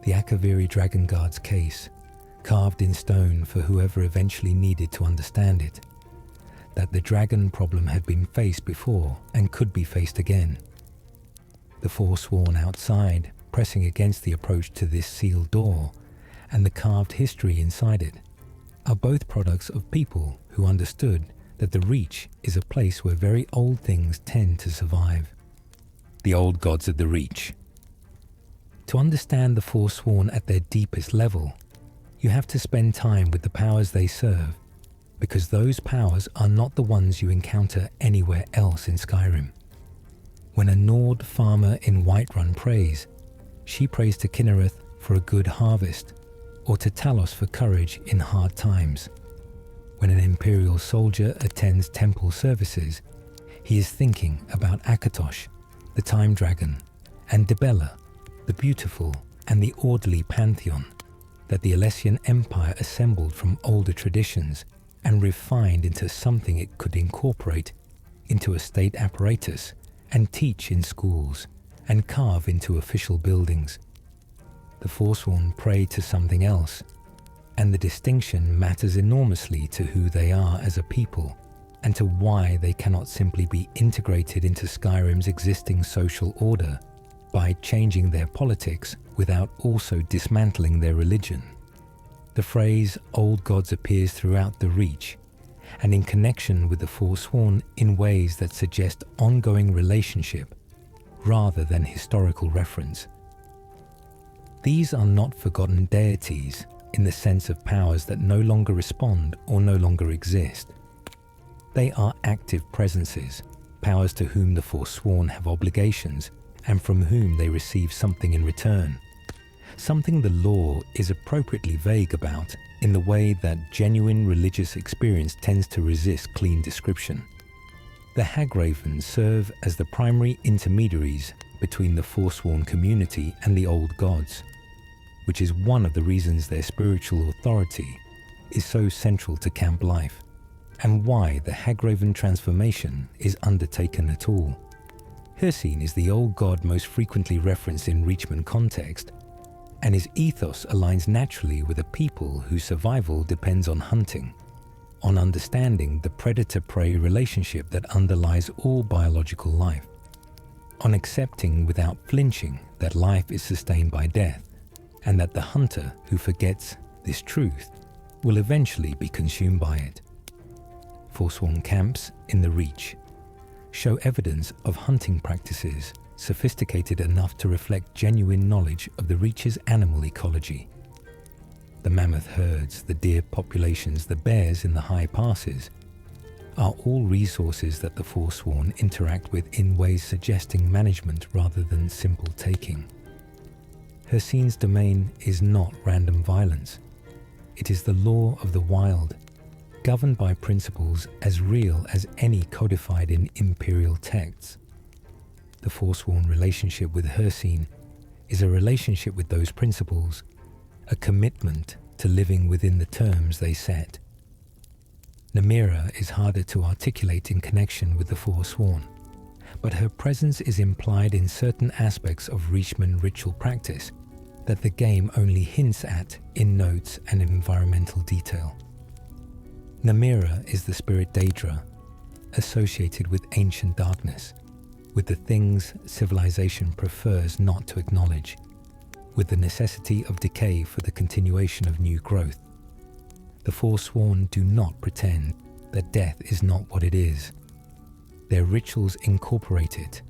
The Akaviri Dragon Guard's case, carved in stone for whoever eventually needed to understand it. That the dragon problem had been faced before and could be faced again. The Forsworn outside, pressing against the approach to this sealed door, and the carved history inside it, are both products of people who understood that the Reach is a place where very old things tend to survive. The old gods of the Reach. To understand the Forsworn at their deepest level, you have to spend time with the powers they serve, because those powers are not the ones you encounter anywhere else in Skyrim. When a Nord farmer in Whiterun prays, she prays to Kinnereth for a good harvest, or to Talos for courage in hard times. When an Imperial soldier attends temple services, he is thinking about Akatosh, the Time Dragon, and Dibella, the beautiful and the orderly pantheon that the Alessian Empire assembled from older traditions and refined into something it could incorporate into a state apparatus and teach in schools and carve into official buildings. The Forsworn pray to something else, and the distinction matters enormously to who they are as a people and to why they cannot simply be integrated into Skyrim's existing social order by changing their politics without also dismantling their religion. The phrase Old Gods appears throughout the Reach, and in connection with the Forsworn in ways that suggest ongoing relationship rather than historical reference. These are not forgotten deities in the sense of powers that no longer respond or no longer exist. They are active presences, powers to whom the Forsworn have obligations and from whom they receive something in return. Something the lore is appropriately vague about in the way that genuine religious experience tends to resist clean description. The Hagravens serve as the primary intermediaries between the Forsworn community and the Old Gods, which is one of the reasons their spiritual authority is so central to camp life, and why the Hagraven transformation is undertaken at all. Hircine is the Old God most frequently referenced in Reachmen context, and his ethos aligns naturally with a people whose survival depends on hunting, on understanding the predator-prey relationship that underlies all biological life, on accepting without flinching that life is sustained by death, and that the hunter who forgets this truth will eventually be consumed by it. Forsworn camps in the Reach show evidence of hunting practices sophisticated enough to reflect genuine knowledge of the Reach's animal ecology. The mammoth herds, the deer populations, the bears in the high passes are all resources that the Forsworn interact with in ways suggesting management rather than simple taking. Hircine's domain is not random violence. It is the law of the wild, governed by principles as real as any codified in imperial texts. The Forsworn relationship with Hircine is a relationship with those principles, a commitment to living within the terms they set. Namira is harder to articulate in connection with the Forsworn, but her presence is implied in certain aspects of Reachmen ritual practice that the game only hints at in notes and environmental detail. Namira is the spirit Daedra, associated with ancient darkness, with the things civilization prefers not to acknowledge, with the necessity of decay for the continuation of new growth. The Forsworn do not pretend that death is not what it is. Their rituals incorporate it.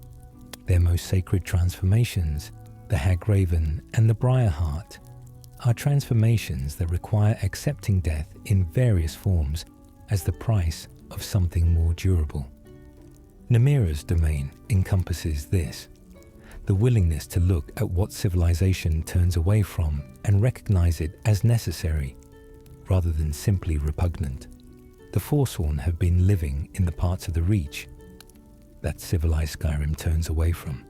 Their most sacred transformations, the Hagraven and the Briarheart, are transformations that require accepting death in various forms as the price of something more durable. Namira's domain encompasses this: the willingness to look at what civilization turns away from and recognize it as necessary, rather than simply repugnant. The Forsworn have been living in the parts of the Reach that civilized Skyrim turns away from.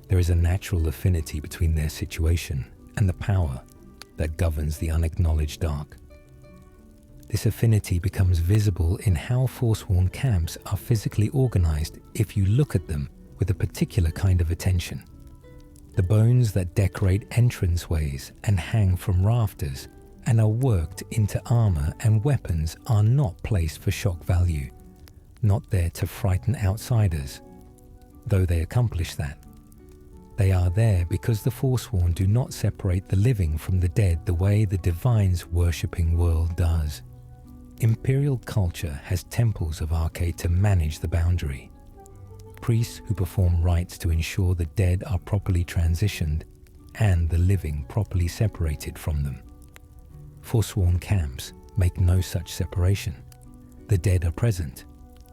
There is a natural affinity between their situation and the power that governs the unacknowledged dark. This affinity becomes visible in how Forsworn camps are physically organized if you look at them with a particular kind of attention. The bones that decorate entranceways and hang from rafters and are worked into armor and weapons are not placed for shock value, not there to frighten outsiders, though they accomplish that. They are there because the Forsworn do not separate the living from the dead the way the Divine's worshipping world does. Imperial culture has temples of Arcade to manage the boundary. Priests who perform rites to ensure the dead are properly transitioned and the living properly separated from them. Forsworn camps make no such separation. The dead are present.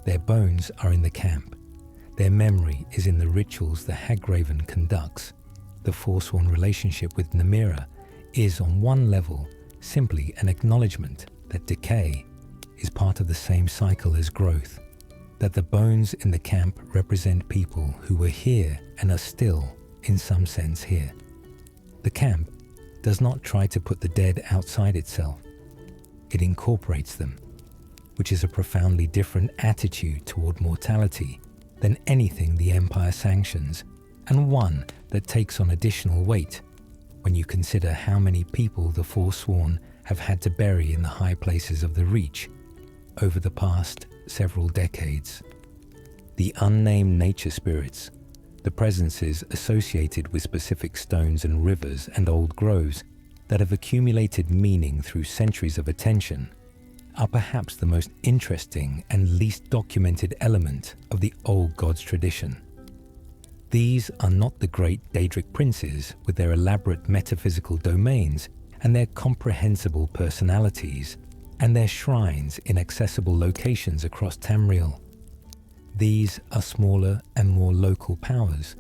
Their bones are in the camp. Their memory is in the rituals the Hagraven conducts. The Forsworn relationship with Namira is on one level simply an acknowledgement that decay is part of the same cycle as growth, that the bones in the camp represent people who were here and are still, in some sense, here. The camp does not try to put the dead outside itself. It incorporates them, which is a profoundly different attitude toward mortality than anything the Empire sanctions, and one that takes on additional weight when you consider how many people the Forsworn have had to bury in the high places of the Reach over the past several decades. The unnamed nature spirits, the presences associated with specific stones and rivers and old groves that have accumulated meaning through centuries of attention, are perhaps the most interesting and least documented element of the old gods tradition. These are not the great Daedric princes with their elaborate metaphysical domains and their comprehensible personalities and their shrines in accessible locations across Tamriel. These are smaller and more local powers,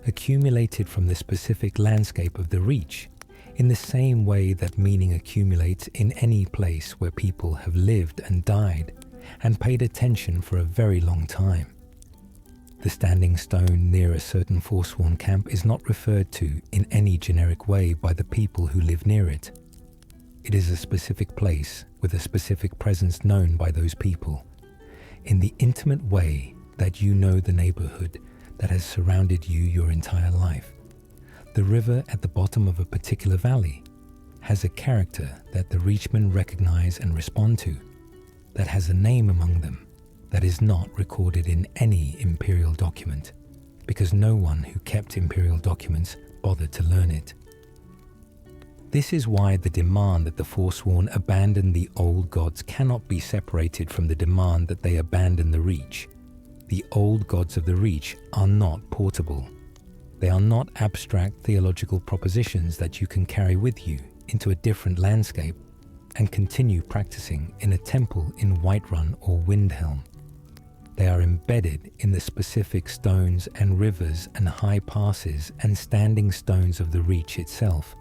accumulated from the specific landscape of the Reach, in the same way that meaning accumulates in any place where people have lived and died and paid attention for a very long time. The standing stone near a certain Forsworn camp is not referred to in any generic way by the people who live near it. It is a specific place with a specific presence known by those people, in the intimate way that you know the neighborhood that has surrounded you your entire life. The river at the bottom of a particular valley has a character that the Reachmen recognize and respond to, that has a name among them that is not recorded in any Imperial document, because no one who kept Imperial documents bothered to learn it. This is why the demand that the Forsworn abandon the old gods cannot be separated from the demand that they abandon the Reach. The old gods of the Reach are not portable. They are not abstract theological propositions that you can carry with you into a different landscape and continue practicing in a temple in Whiterun or Windhelm. They are embedded in the specific stones and rivers and high passes and standing stones of the Reach itself,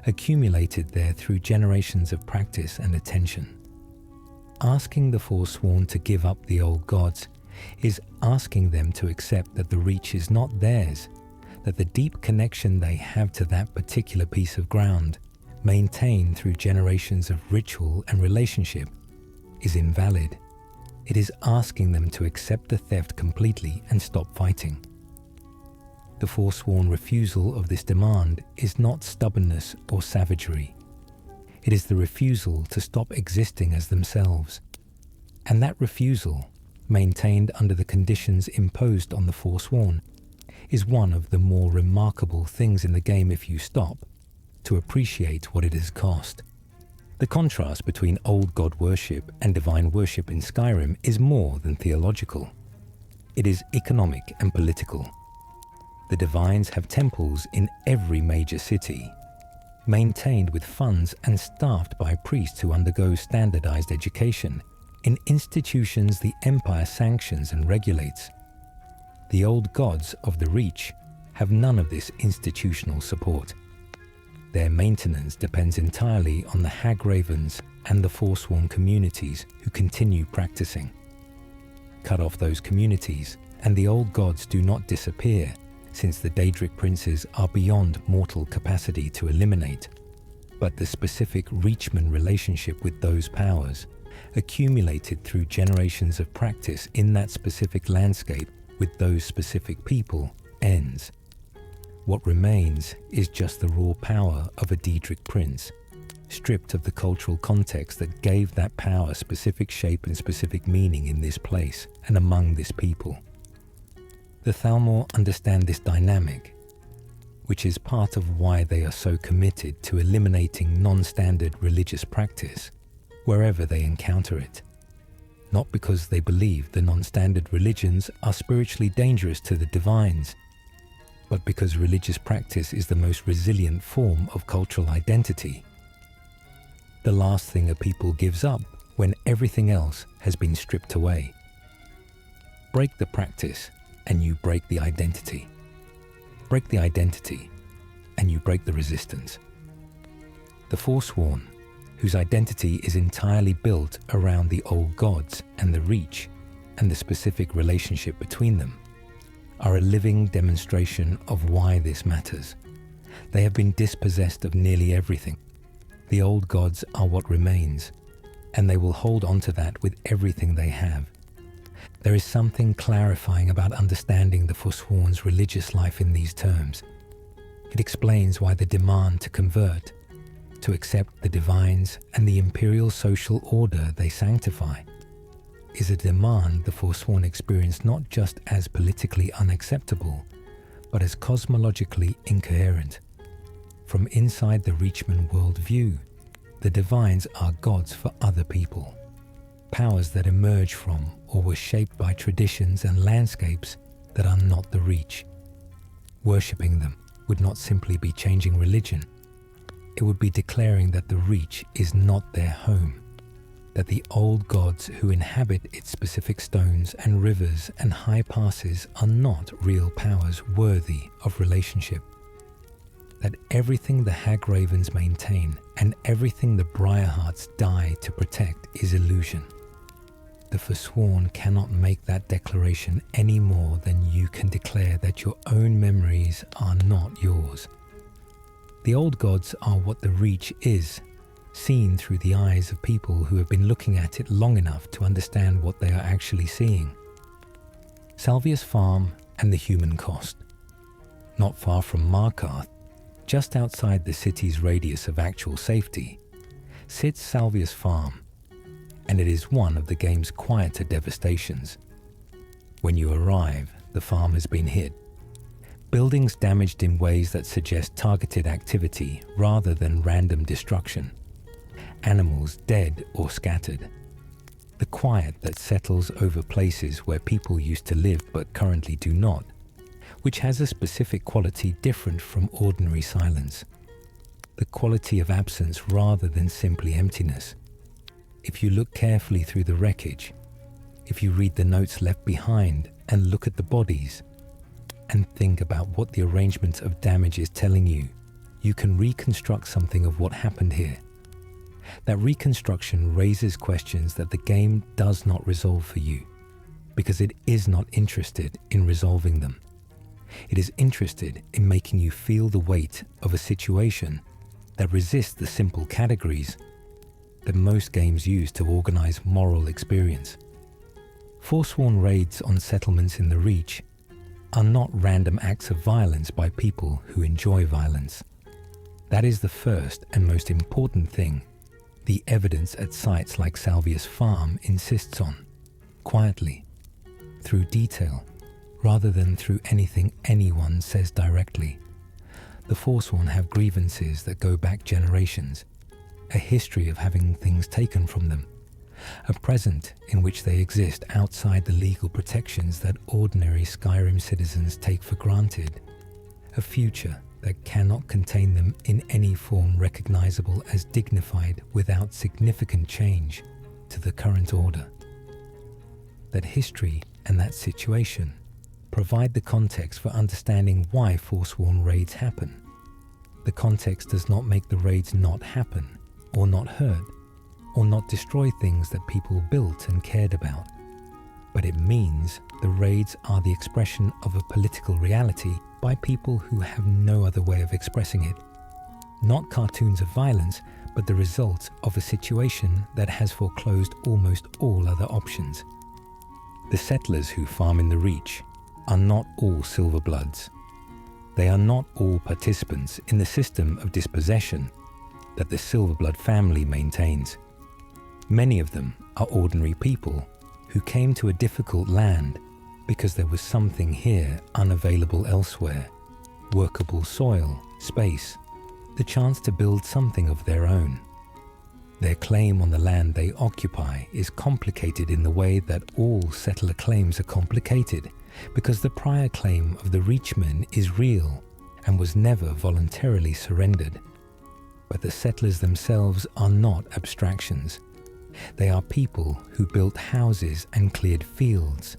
accumulated there through generations of practice and attention. Asking the Forsworn to give up the old gods is asking them to accept that the Reach is not theirs, that the deep connection they have to that particular piece of ground, maintained through generations of ritual and relationship, is invalid. It is asking them to accept the theft completely and stop fighting. The Forsworn refusal of this demand is not stubbornness or savagery. It is the refusal to stop existing as themselves. And that refusal, maintained under the conditions imposed on the Forsworn, is one of the more remarkable things in the game if you stop to appreciate what it has cost. The contrast between old god worship and divine worship in Skyrim is more than theological. It is economic and political. The divines have temples in every major city, maintained with funds and staffed by priests who undergo standardized education in institutions the Empire sanctions and regulates. The old gods of the Reach have none of this institutional support. Their maintenance depends entirely on the Hagravens and the Forsworn communities who continue practicing. Cut off those communities, and the old gods do not disappear, since the Daedric princes are beyond mortal capacity to eliminate, but the specific Reachmen relationship with those powers, accumulated through generations of practice in that specific landscape with those specific people, ends. What remains is just the raw power of a Daedric prince, stripped of the cultural context that gave that power specific shape and specific meaning in this place and among this people. The Thalmor understand this dynamic, which is part of why they are so committed to eliminating non-standard religious practice wherever they encounter it. Not because they believe the non-standard religions are spiritually dangerous to the divines, but because religious practice is the most resilient form of cultural identity. The last thing a people gives up when everything else has been stripped away. Break the practice and you break the identity. Break the identity and you break the resistance. The Forsworn, whose identity is entirely built around the old gods and the Reach and the specific relationship between them, are a living demonstration of why this matters. They have been dispossessed of nearly everything. The old gods are what remains, and they will hold on to that with everything they have. There is something clarifying about understanding the Forsworn's religious life in these terms. It explains why the demand to convert, to accept the divines and the imperial social order they sanctify, is a demand the Forsworn experience not just as politically unacceptable, but as cosmologically incoherent. From inside the Reachmen worldview, the divines are gods for other people, powers that emerge from or were shaped by traditions and landscapes that are not the Reach. Worshipping them would not simply be changing religion. It would be declaring that the Reach is not their home, that the old gods who inhabit its specific stones and rivers and high passes are not real powers worthy of relationship, that everything the Hagravens maintain and everything the Briarhearts die to protect is illusion. The Forsworn cannot make that declaration any more than you can declare that your own memories are not yours. The old gods are what the Reach is, seen through the eyes of people who have been looking at it long enough to understand what they are actually seeing. Salvius Farm and the human cost. Not far from Markarth, just outside the city's radius of actual safety, sits Salvius Farm, and it is one of the game's quieter devastations. When you arrive, the farm has been hit. Buildings damaged in ways that suggest targeted activity rather than random destruction. Animals dead or scattered. The quiet that settles over places where people used to live but currently do not, which has a specific quality different from ordinary silence. The quality of absence rather than simply emptiness. If you look carefully through the wreckage, if you read the notes left behind and look at the bodies, and think about what the arrangement of damage is telling you, you can reconstruct something of what happened here. That reconstruction raises questions that the game does not resolve for you, because it is not interested in resolving them. It is interested in making you feel the weight of a situation that resists the simple categories that most games use to organize moral experience. Forsworn raids on settlements in the Reach are not random acts of violence by people who enjoy violence. That is the first and most important thing the evidence at sites like Salvius Farm insists on, quietly through detail, rather than through anything anyone says directly. The Forsworn have grievances that go back generations, a history of having things taken from them, a present in which they exist outside the legal protections that ordinary Skyrim citizens take for granted, a future that cannot contain them in any form recognizable as dignified without significant change to the current order. That history and that situation provide the context for understanding why Forsworn raids happen. The context does not make the raids not happen, or not hurt, or not destroy things that people built and cared about. But it means the raids are the expression of a political reality by people who have no other way of expressing it. Not cartoons of violence, but the result of a situation that has foreclosed almost all other options. The settlers who farm in the Reach are not all Silverbloods. They are not all participants in the system of dispossession that the Silverblood family maintains. Many of them are ordinary people who came to a difficult land because there was something here unavailable elsewhere: workable soil, space, the chance to build something of their own. Their claim on the land they occupy is complicated in the way that all settler claims are complicated, because the prior claim of the Reachmen is real and was never voluntarily surrendered. But the settlers themselves are not abstractions. They are people who built houses and cleared fields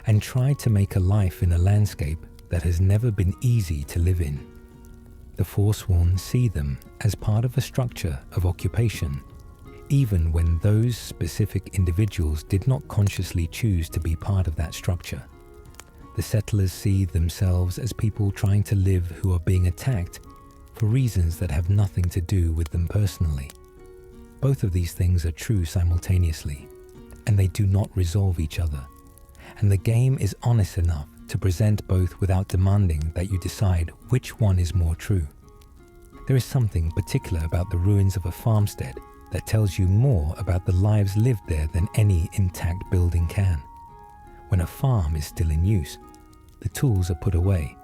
and tried to make a life in a landscape that has never been easy to live in. The Forsworn see them as part of a structure of occupation, even when those specific individuals did not consciously choose to be part of that structure. The settlers see themselves as people trying to live who are being attacked for reasons that have nothing to do with them personally. Both of these things are true simultaneously, and they do not resolve each other. And the game is honest enough to present both without demanding that you decide which one is more true. There is something particular about the ruins of a farmstead that tells you more about the lives lived there than any intact building can. When a farm is still in use, the tools are put away,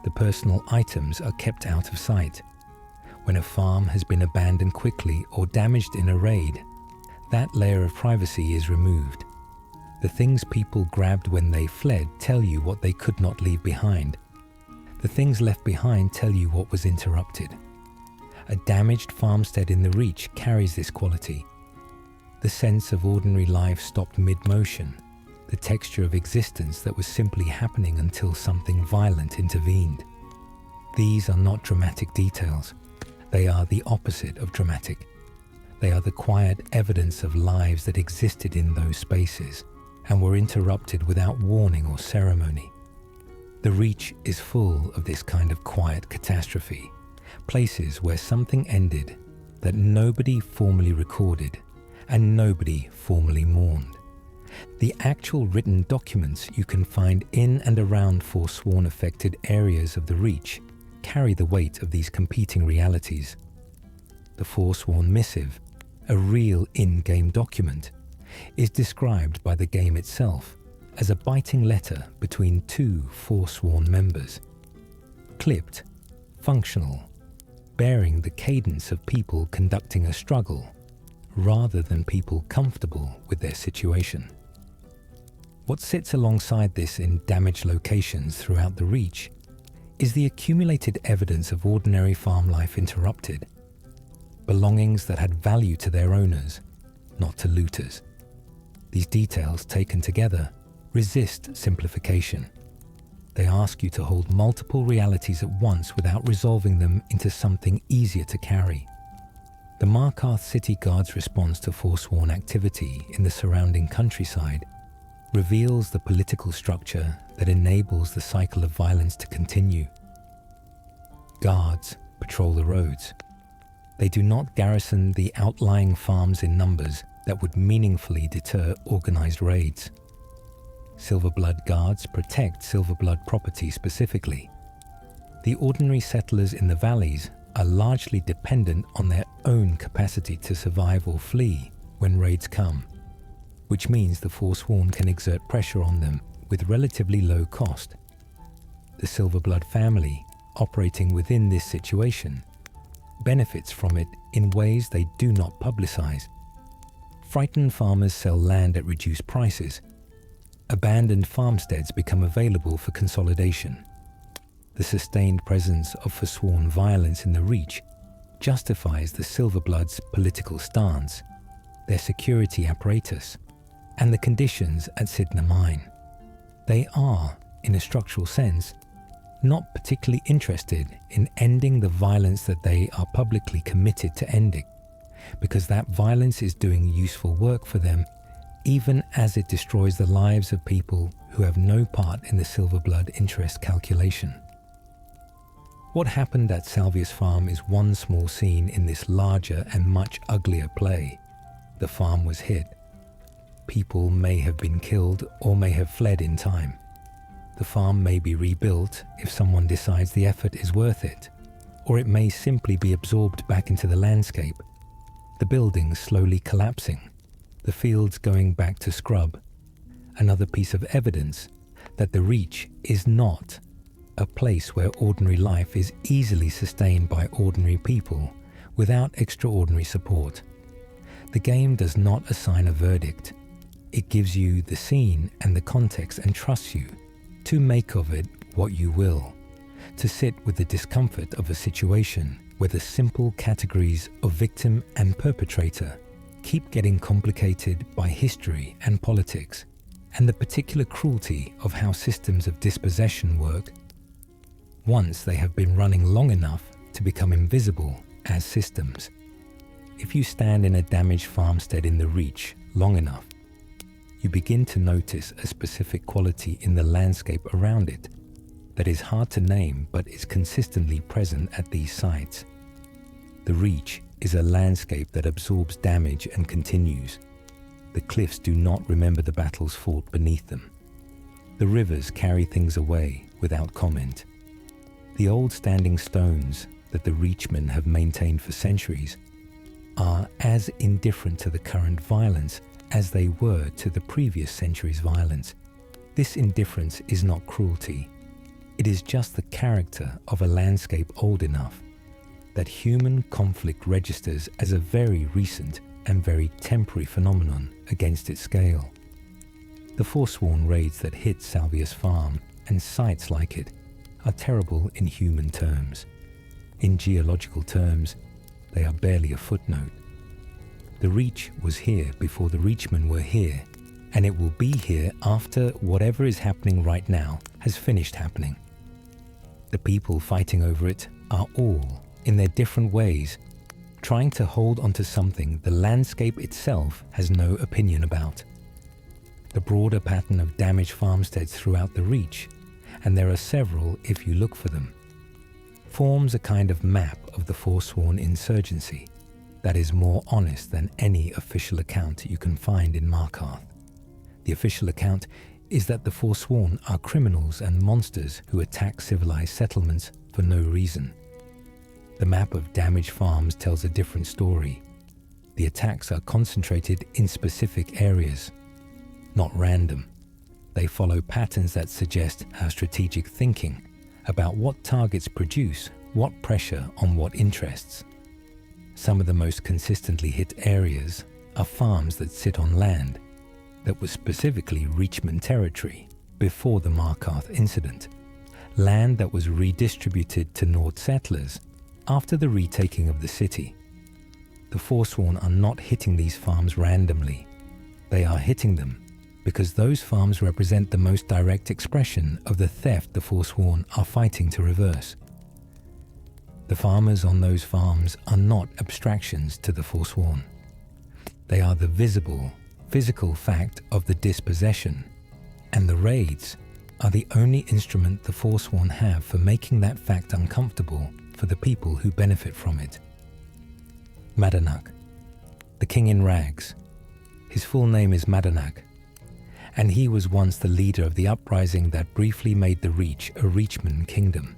the personal items are kept out of sight. When a farm has been abandoned quickly or damaged in a raid, that layer of privacy is removed. The things people grabbed when they fled tell you what they could not leave behind. The things left behind tell you what was interrupted. A damaged farmstead in the Reach carries this quality. The sense of ordinary life stopped mid-motion, the texture of existence that was simply happening until something violent intervened. These are not dramatic details. They are the opposite of dramatic. They are the quiet evidence of lives that existed in those spaces and were interrupted without warning or ceremony. The Reach is full of this kind of quiet catastrophe, places where something ended that nobody formally recorded and nobody formally mourned. The actual written documents you can find in and around Forsworn-affected areas of the Reach carry the weight of these competing realities. The Forsworn missive, a real in-game document, is described by the game itself as a biting letter between two Forsworn members. Clipped, functional, bearing the cadence of people conducting a struggle, rather than people comfortable with their situation. What sits alongside this in damaged locations throughout the Reach is the accumulated evidence of ordinary farm life interrupted, belongings that had value to their owners, not to looters. These details taken together resist simplification. They ask you to hold multiple realities at once without resolving them into something easier to carry. The Markarth City Guard's response to Forsworn activity in the surrounding countryside reveals the political structure that enables the cycle of violence to continue. Guards patrol the roads. They do not garrison the outlying farms in numbers that would meaningfully deter organized raids. Silverblood guards protect Silverblood property specifically. The ordinary settlers in the valleys are largely dependent on their own capacity to survive or flee when raids come, which means the Forsworn can exert pressure on them with relatively low cost. The Silverblood family, operating within this situation, benefits from it in ways they do not publicize. Frightened farmers sell land at reduced prices. Abandoned farmsteads become available for consolidation. The sustained presence of forsworn violence in the Reach justifies the Silverbloods' political stance, their security apparatus, and the conditions at Cidhna Mine. They are, in a structural sense, not particularly interested in ending the violence that they are publicly committed to ending, because that violence is doing useful work for them, even as it destroys the lives of people who have no part in the Silverblood interest calculation. What happened at Salvius Farm is one small scene in this larger and much uglier play. The farm was hit. People may have been killed or may have fled in time. The farm may be rebuilt if someone decides the effort is worth it, or it may simply be absorbed back into the landscape, the buildings slowly collapsing, the fields going back to scrub. Another piece of evidence that the Reach is not a place where ordinary life is easily sustained by ordinary people without extraordinary support. The game does not assign a verdict. It gives you the scene and the context and trusts you to make of it what you will, to sit with the discomfort of a situation where the simple categories of victim and perpetrator keep getting complicated by history and politics, and the particular cruelty of how systems of dispossession work once they have been running long enough to become invisible as systems. If you stand in a damaged farmstead in the Reach long enough, you begin to notice a specific quality in the landscape around it that is hard to name but is consistently present at these sites. The Reach is a landscape that absorbs damage and continues. The cliffs do not remember the battles fought beneath them. The rivers carry things away without comment. The old standing stones that the Reachmen have maintained for centuries are as indifferent to the current violence as they were to the previous century's violence. This indifference is not cruelty. It is just the character of a landscape old enough that human conflict registers as a very recent and very temporary phenomenon against its scale. The Forsworn raids that hit Salvius Farm and sites like it are terrible in human terms. In geological terms, they are barely a footnote. The Reach was here before the Reachmen were here, and it will be here after whatever is happening right now has finished happening. The people fighting over it are all, in their different ways, trying to hold onto something the landscape itself has no opinion about. The broader pattern of damaged farmsteads throughout the Reach, and there are several if you look for them, forms a kind of map of the Forsworn insurgency that is more honest than any official account you can find in Markarth. The official account is that the Forsworn are criminals and monsters who attack civilized settlements for no reason. The map of damaged farms tells a different story. The attacks are concentrated in specific areas, not random. They follow patterns that suggest our strategic thinking about what targets produce what pressure on what interests. Some of the most consistently hit areas are farms that sit on land that was specifically Reachman territory before the Markarth incident, land that was redistributed to Nord settlers after the retaking of the city. The Forsworn are not hitting these farms randomly. They are hitting them because those farms represent the most direct expression of the theft the Forsworn are fighting to reverse. The farmers on those farms are not abstractions to the Forsworn. They are the visible, physical fact of the dispossession, and the raids are the only instrument the Forsworn have for making that fact uncomfortable for the people who benefit from it. Madanach, the king in rags. His full name is Madanach, and he was once the leader of the uprising that briefly made the Reach a Reachman kingdom.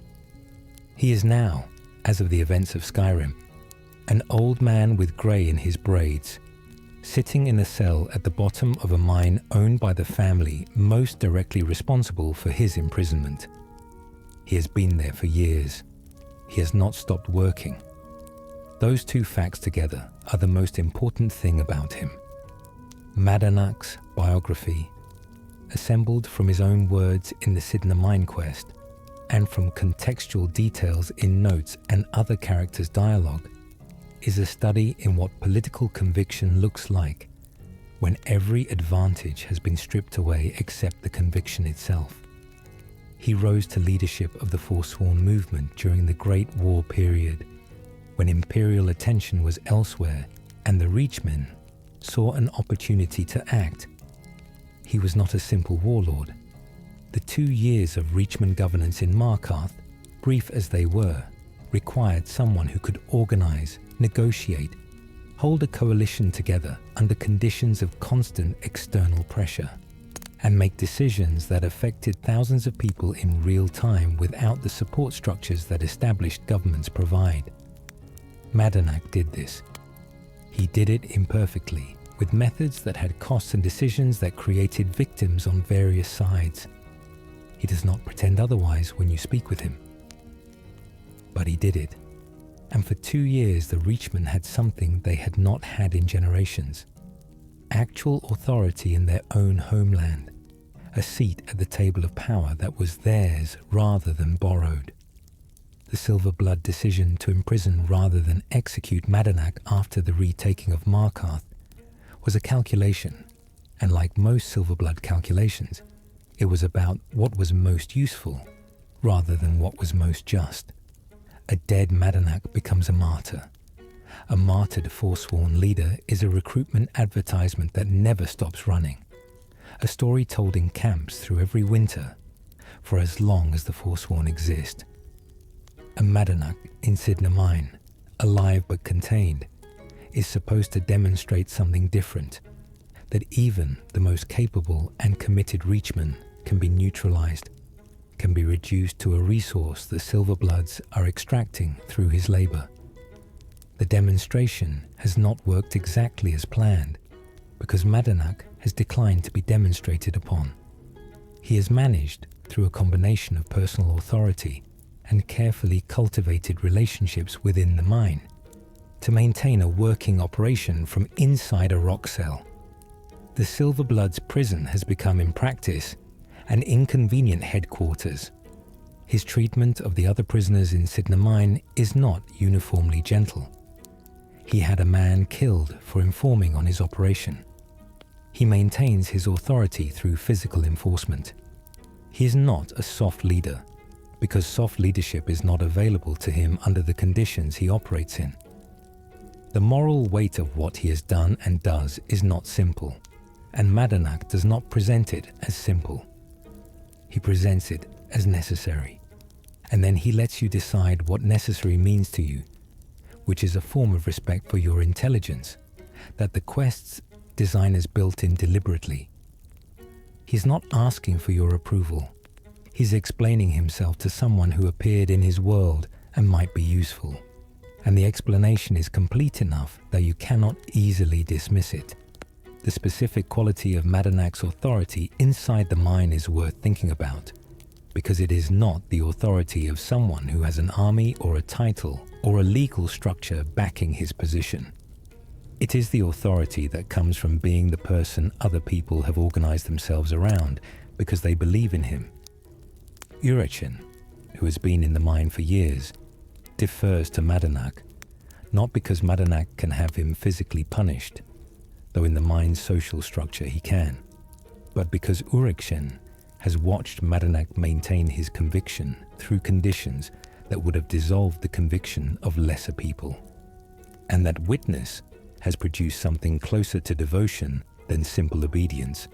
He is now, as of the events of Skyrim, an old man with grey in his braids, sitting in a cell at the bottom of a mine owned by the family most directly responsible for his imprisonment. He has been there for years. He has not stopped working. Those two facts together are the most important thing about him. Madanach's biography, assembled from his own words in the Cidhna mine quest, and from contextual details in notes and other characters' dialogue, is a study in what political conviction looks like when every advantage has been stripped away except the conviction itself. He rose to leadership of the Forsworn movement during the Great War period, when imperial attention was elsewhere and the Reachmen saw an opportunity to act. He was not a simple warlord. The 2 years of Reachman governance in Markarth, brief as they were, required someone who could organize, negotiate, hold a coalition together under conditions of constant external pressure, and make decisions that affected thousands of people in real time without the support structures that established governments provide. Madanach did this. He did it imperfectly, with methods that had costs and decisions that created victims on various sides. He does not pretend otherwise when you speak with him. But he did it. And for 2 years the Reachmen had something they had not had in generations. Actual authority in their own homeland. A seat at the table of power that was theirs rather than borrowed. The Silverblood decision to imprison rather than execute Madanach after the retaking of Markarth was a calculation, and like most Silverblood calculations, it was about what was most useful rather than what was most just. A dead Madanach becomes a martyr. A martyred Forsworn leader is a recruitment advertisement that never stops running. A story told in camps through every winter, for as long as the Forsworn exist. A Madanach in Cidhna Mine, alive but contained, is supposed to demonstrate something different, that even the most capable and committed Reachmen can be neutralized, can be reduced to a resource the Silverbloods are extracting through his labor. The demonstration has not worked exactly as planned, because Madanach has declined to be demonstrated upon. He has managed, through a combination of personal authority and carefully cultivated relationships within the mine, to maintain a working operation from inside a rock cell. The Silverbloods' prison has become, in practice, an inconvenient headquarters. His treatment of the other prisoners in Cidhna Mine is not uniformly gentle. He had a man killed for informing on his operation. He maintains his authority through physical enforcement. He is not a soft leader, because soft leadership is not available to him under the conditions he operates in. The moral weight of what he has done and does is not simple, and Madanach does not present it as simple. He presents it as necessary, and then he lets you decide what necessary means to you, which is a form of respect for your intelligence that the quest's designers built in deliberately. He's not asking for your approval. He's explaining himself to someone who appeared in his world and might be useful, and the explanation is complete enough that you cannot easily dismiss it. The specific quality of Madanach's authority inside the mine is worth thinking about, because it is not the authority of someone who has an army or a title or a legal structure backing his position. It is the authority that comes from being the person other people have organized themselves around because they believe in him. Reachmen, who has been in the mine for years, defers to Madanach, not because Madanach can have him physically punished, though in the mine's social structure he can, but because Reachmen has watched Madanach maintain his conviction through conditions that would have dissolved the conviction of lesser people, and that witness has produced something closer to devotion than simple obedience.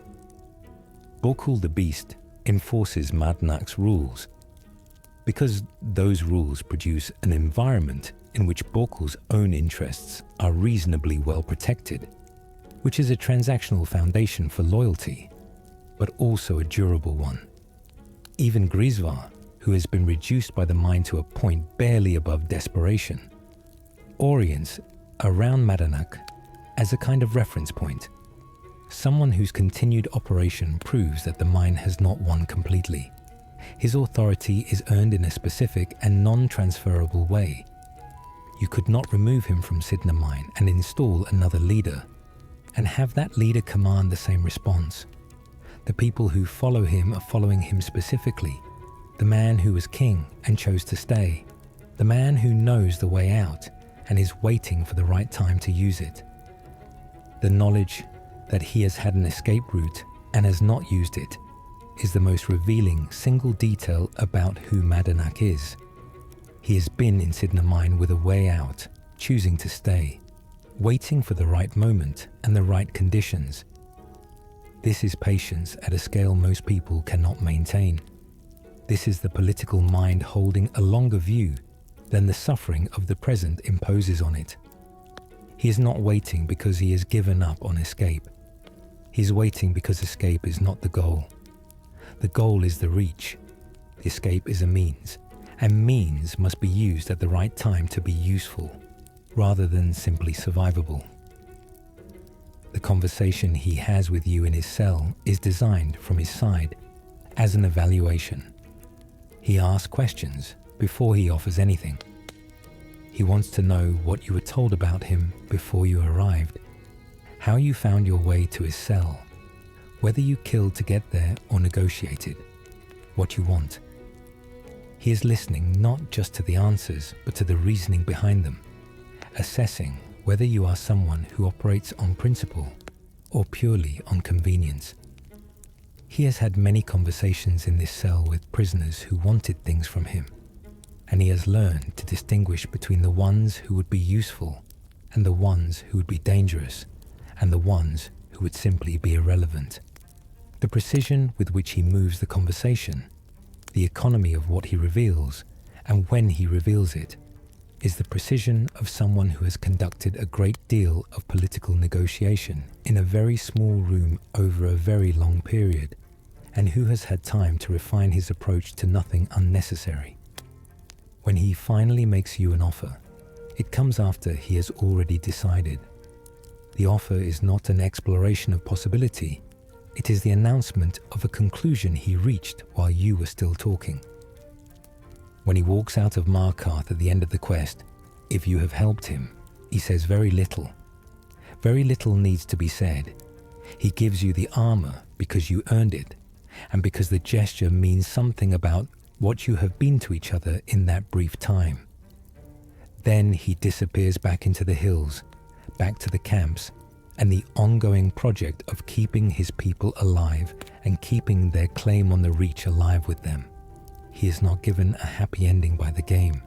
Borkul the Beast enforces Madanach's rules, because those rules produce an environment in which Borkul's own interests are reasonably well protected, which is a transactional foundation for loyalty, but also a durable one. Even Grisvar, who has been reduced by the mine to a point barely above desperation, orients around Madanach as a kind of reference point, someone whose continued operation proves that the mine has not won completely. His authority is earned in a specific and non-transferable way. You could not remove him from Cidhna mine and install another leader, and have that leader command the same response. The people who follow him are following him specifically. The man who was king and chose to stay. The man who knows the way out and is waiting for the right time to use it. The knowledge that he has had an escape route and has not used it is the most revealing single detail about who Madanach is. He has been in Cidhna mine with a way out, choosing to stay, waiting for the right moment and the right conditions. This is patience at a scale most people cannot maintain. This is the political mind holding a longer view than the suffering of the present imposes on it. He is not waiting because he has given up on escape. He is waiting because escape is not the goal. The goal is the reach. The escape is a means, and means must be used at the right time to be useful, rather than simply survivable. The conversation he has with you in his cell is designed from his side as an evaluation. He asks questions before he offers anything. He wants to know what you were told about him before you arrived, how you found your way to his cell, whether you killed to get there or negotiated, what you want. He is listening not just to the answers, but to the reasoning behind them, assessing whether you are someone who operates on principle or purely on convenience. He has had many conversations in this cell with prisoners who wanted things from him, and he has learned to distinguish between the ones who would be useful and the ones who would be dangerous and the ones who would simply be irrelevant. The precision with which he moves the conversation, the economy of what he reveals and when he reveals it, is the precision of someone who has conducted a great deal of political negotiation in a very small room over a very long period, and who has had time to refine his approach to nothing unnecessary. When he finally makes you an offer, it comes after he has already decided. The offer is not an exploration of possibility, it is the announcement of a conclusion he reached while you were still talking. When he walks out of Markarth at the end of the quest, if you have helped him, he says very little. Very little needs to be said. He gives you the armor because you earned it, and because the gesture means something about what you have been to each other in that brief time. Then he disappears back into the hills, back to the camps, and the ongoing project of keeping his people alive and keeping their claim on the Reach alive with them. He is not given a happy ending by the game.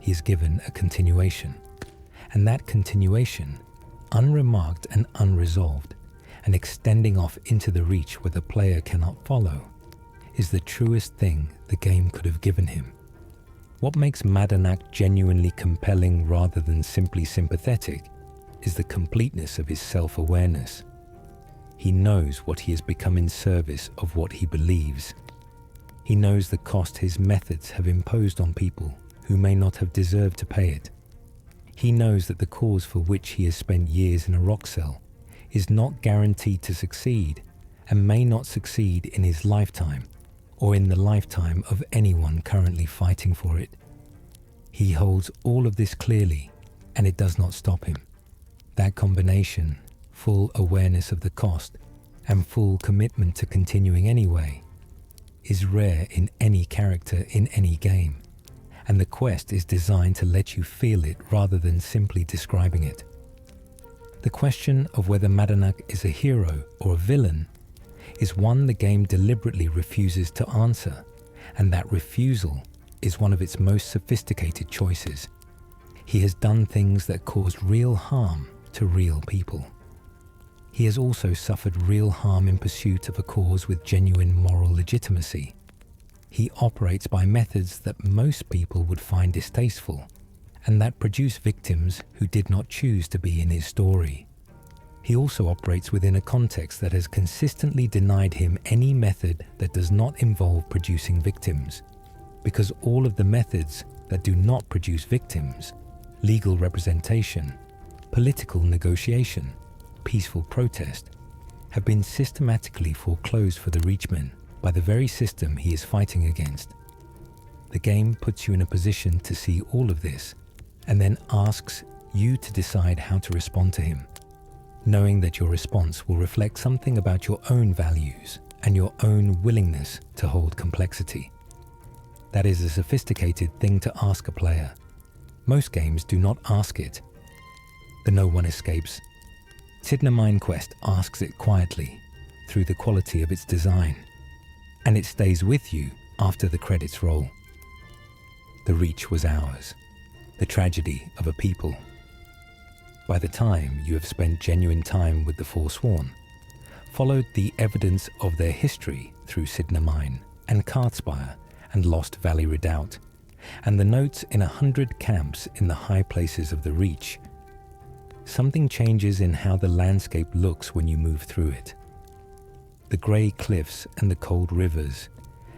He is given a continuation. And that continuation, unremarked and unresolved, and extending off into the Reach where the player cannot follow, is the truest thing the game could have given him. What makes Madanach genuinely compelling rather than simply sympathetic is the completeness of his self-awareness. He knows what he has become in service of what he believes. He knows the cost his methods have imposed on people who may not have deserved to pay it. He knows that the cause for which he has spent years in a rock cell is not guaranteed to succeed and may not succeed in his lifetime or in the lifetime of anyone currently fighting for it. He holds all of this clearly, and it does not stop him. That combination, full awareness of the cost and full commitment to continuing anyway, is rare in any character in any game, and the quest is designed to let you feel it rather than simply describing it. The question of whether Madanach is a hero or a villain is one the game deliberately refuses to answer, and that refusal is one of its most sophisticated choices. He has done things that caused real harm to real people. He has also suffered real harm in pursuit of a cause with genuine moral legitimacy. He operates by methods that most people would find distasteful, and that produce victims who did not choose to be in his story. He also operates within a context that has consistently denied him any method that does not involve producing victims, because all of the methods that do not produce victims, legal representation, political negotiation, peaceful protest, have been systematically foreclosed for the Reachmen by the very system he is fighting against. The game puts you in a position to see all of this and then asks you to decide how to respond to him, knowing that your response will reflect something about your own values and your own willingness to hold complexity. That is a sophisticated thing to ask a player. Most games do not ask it. The No One Escapes. Cidhna Quest asks it quietly through the quality of its design, and it stays with you after the credits roll. The Reach was ours, the tragedy of a people. By the time you have spent genuine time with the Forsworn, followed the evidence of their history through Cidhna and Karthspire and Lost Valley Redoubt, and the notes in 100 camps in the high places of the Reach, something changes in how the landscape looks when you move through it. The grey cliffs and the cold rivers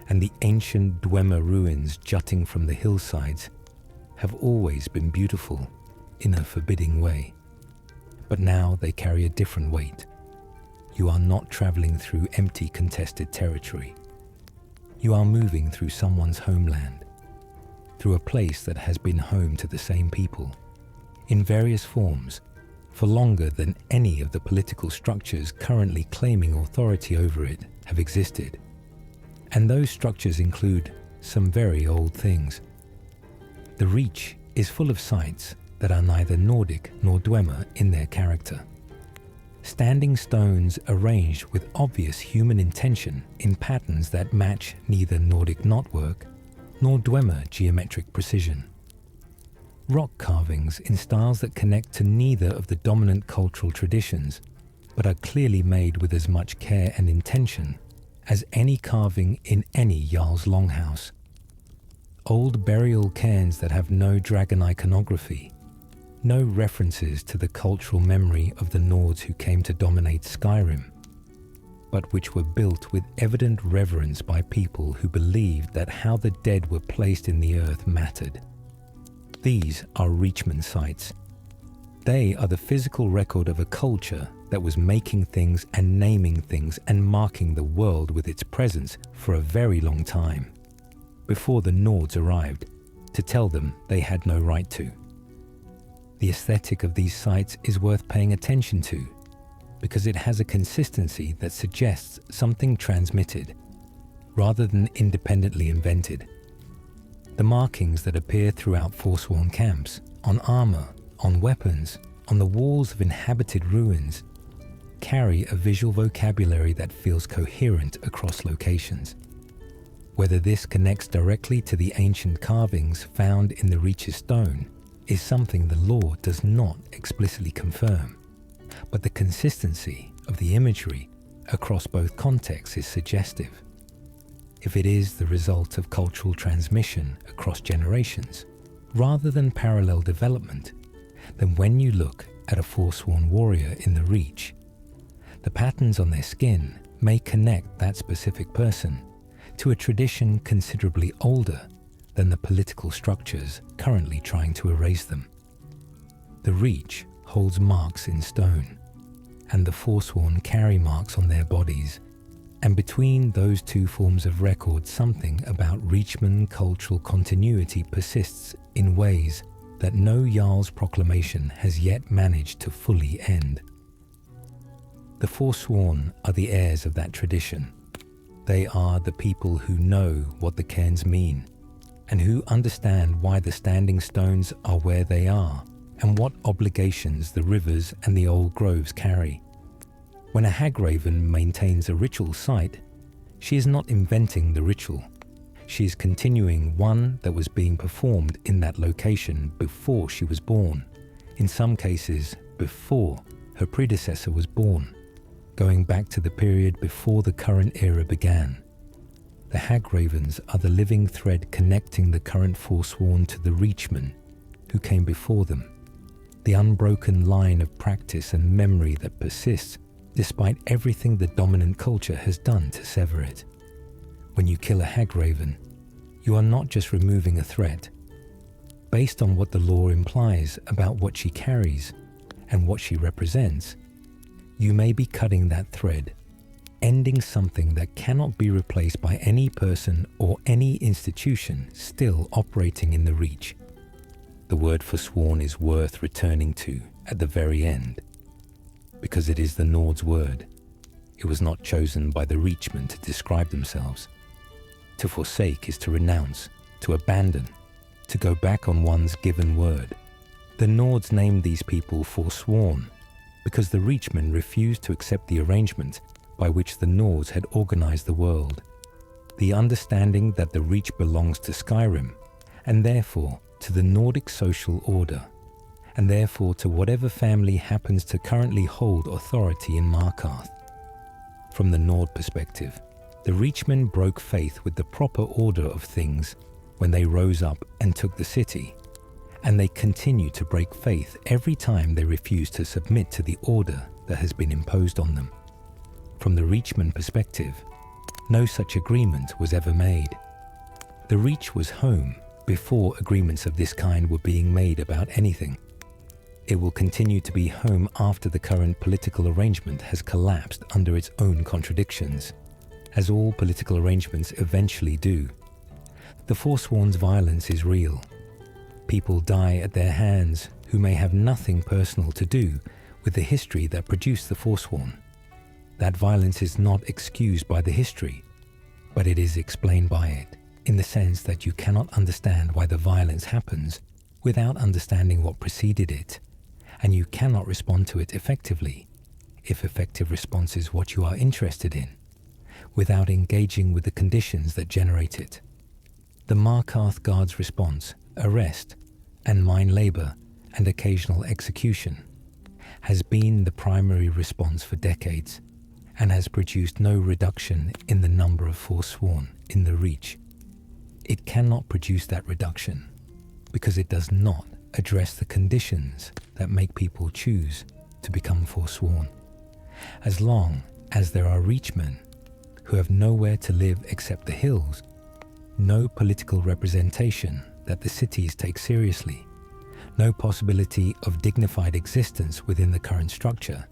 and the ancient Dwemer ruins jutting from the hillsides have always been beautiful in a forbidding way. But now they carry a different weight. You are not travelling through empty contested territory. You are moving through someone's homeland, through a place that has been home to the same people, in various forms, for longer than any of the political structures currently claiming authority over it have existed. And those structures include some very old things. The Reach is full of sites that are neither Nordic nor Dwemer in their character. Standing stones arranged with obvious human intention in patterns that match neither Nordic knotwork nor Dwemer geometric precision. Rock carvings in styles that connect to neither of the dominant cultural traditions, but are clearly made with as much care and intention as any carving in any Jarl's longhouse. Old burial cairns that have no dragon iconography, no references to the cultural memory of the Nords who came to dominate Skyrim, but which were built with evident reverence by people who believed that how the dead were placed in the earth mattered. These are Reachmen sites. They are the physical record of a culture that was making things and naming things and marking the world with its presence for a very long time, before the Nords arrived to tell them they had no right to. The aesthetic of these sites is worth paying attention to because it has a consistency that suggests something transmitted rather than independently invented. The markings that appear throughout Forsworn camps, on armor, on weapons, on the walls of inhabited ruins, carry a visual vocabulary that feels coherent across locations. Whether this connects directly to the ancient carvings found in the Reach's stone is something the lore does not explicitly confirm, but the consistency of the imagery across both contexts is suggestive. If it is the result of cultural transmission across generations, rather than parallel development, then when you look at a Forsworn warrior in the Reach, the patterns on their skin may connect that specific person to a tradition considerably older than the political structures currently trying to erase them. The Reach holds marks in stone, and the Forsworn carry marks on their bodies, and between those two forms of record something about Reachmen cultural continuity persists in ways that no Jarl's proclamation has yet managed to fully end. The Forsworn are the heirs of that tradition. They are the people who know what the cairns mean, and who understand why the standing stones are where they are, and what obligations the rivers and the old groves carry. When a Hagraven maintains a ritual site, she is not inventing the ritual. She is continuing one that was being performed in that location before she was born, in some cases before her predecessor was born, going back to the period before the current era began. The Hagravens are the living thread connecting the current Forsworn to the Reachmen who came before them, the unbroken line of practice and memory that persists despite everything the dominant culture has done to sever it. When you kill a Hagraven, you are not just removing a threat. Based on what the lore implies about what she carries, and what she represents, you may be cutting that thread, ending something that cannot be replaced by any person or any institution still operating in the Reach. The word forsworn is worth returning to at the very end, because it is the Nord's word. It was not chosen by the Reachmen to describe themselves. To forsake is to renounce, to abandon, to go back on one's given word. The Nords named these people Forsworn because the Reachmen refused to accept the arrangement by which the Nords had organized the world. The understanding that the Reach belongs to Skyrim, and therefore to the Nordic social order, and therefore to whatever family happens to currently hold authority in Markarth. From the Nord perspective, the Reachmen broke faith with the proper order of things when they rose up and took the city, and they continue to break faith every time they refuse to submit to the order that has been imposed on them. From the Reachmen perspective, no such agreement was ever made. The Reach was home before agreements of this kind were being made about anything. It will continue to be home after the current political arrangement has collapsed under its own contradictions, as all political arrangements eventually do. The Forsworn's violence is real. People die at their hands who may have nothing personal to do with the history that produced the Forsworn. That violence is not excused by the history, but it is explained by it, in the sense that you cannot understand why the violence happens without understanding what preceded it, and you cannot respond to it effectively, if effective response is what you are interested in, without engaging with the conditions that generate it. The Markarth Guard's response, arrest, and mine labor, and occasional execution, has been the primary response for decades, and has produced no reduction in the number of Forsworn in the Reach. It cannot produce that reduction, because it does not address the conditions that make people choose to become Forsworn. As long as there are Reachmen who have nowhere to live except the hills, no political representation that the cities take seriously, no possibility of dignified existence within the current structure,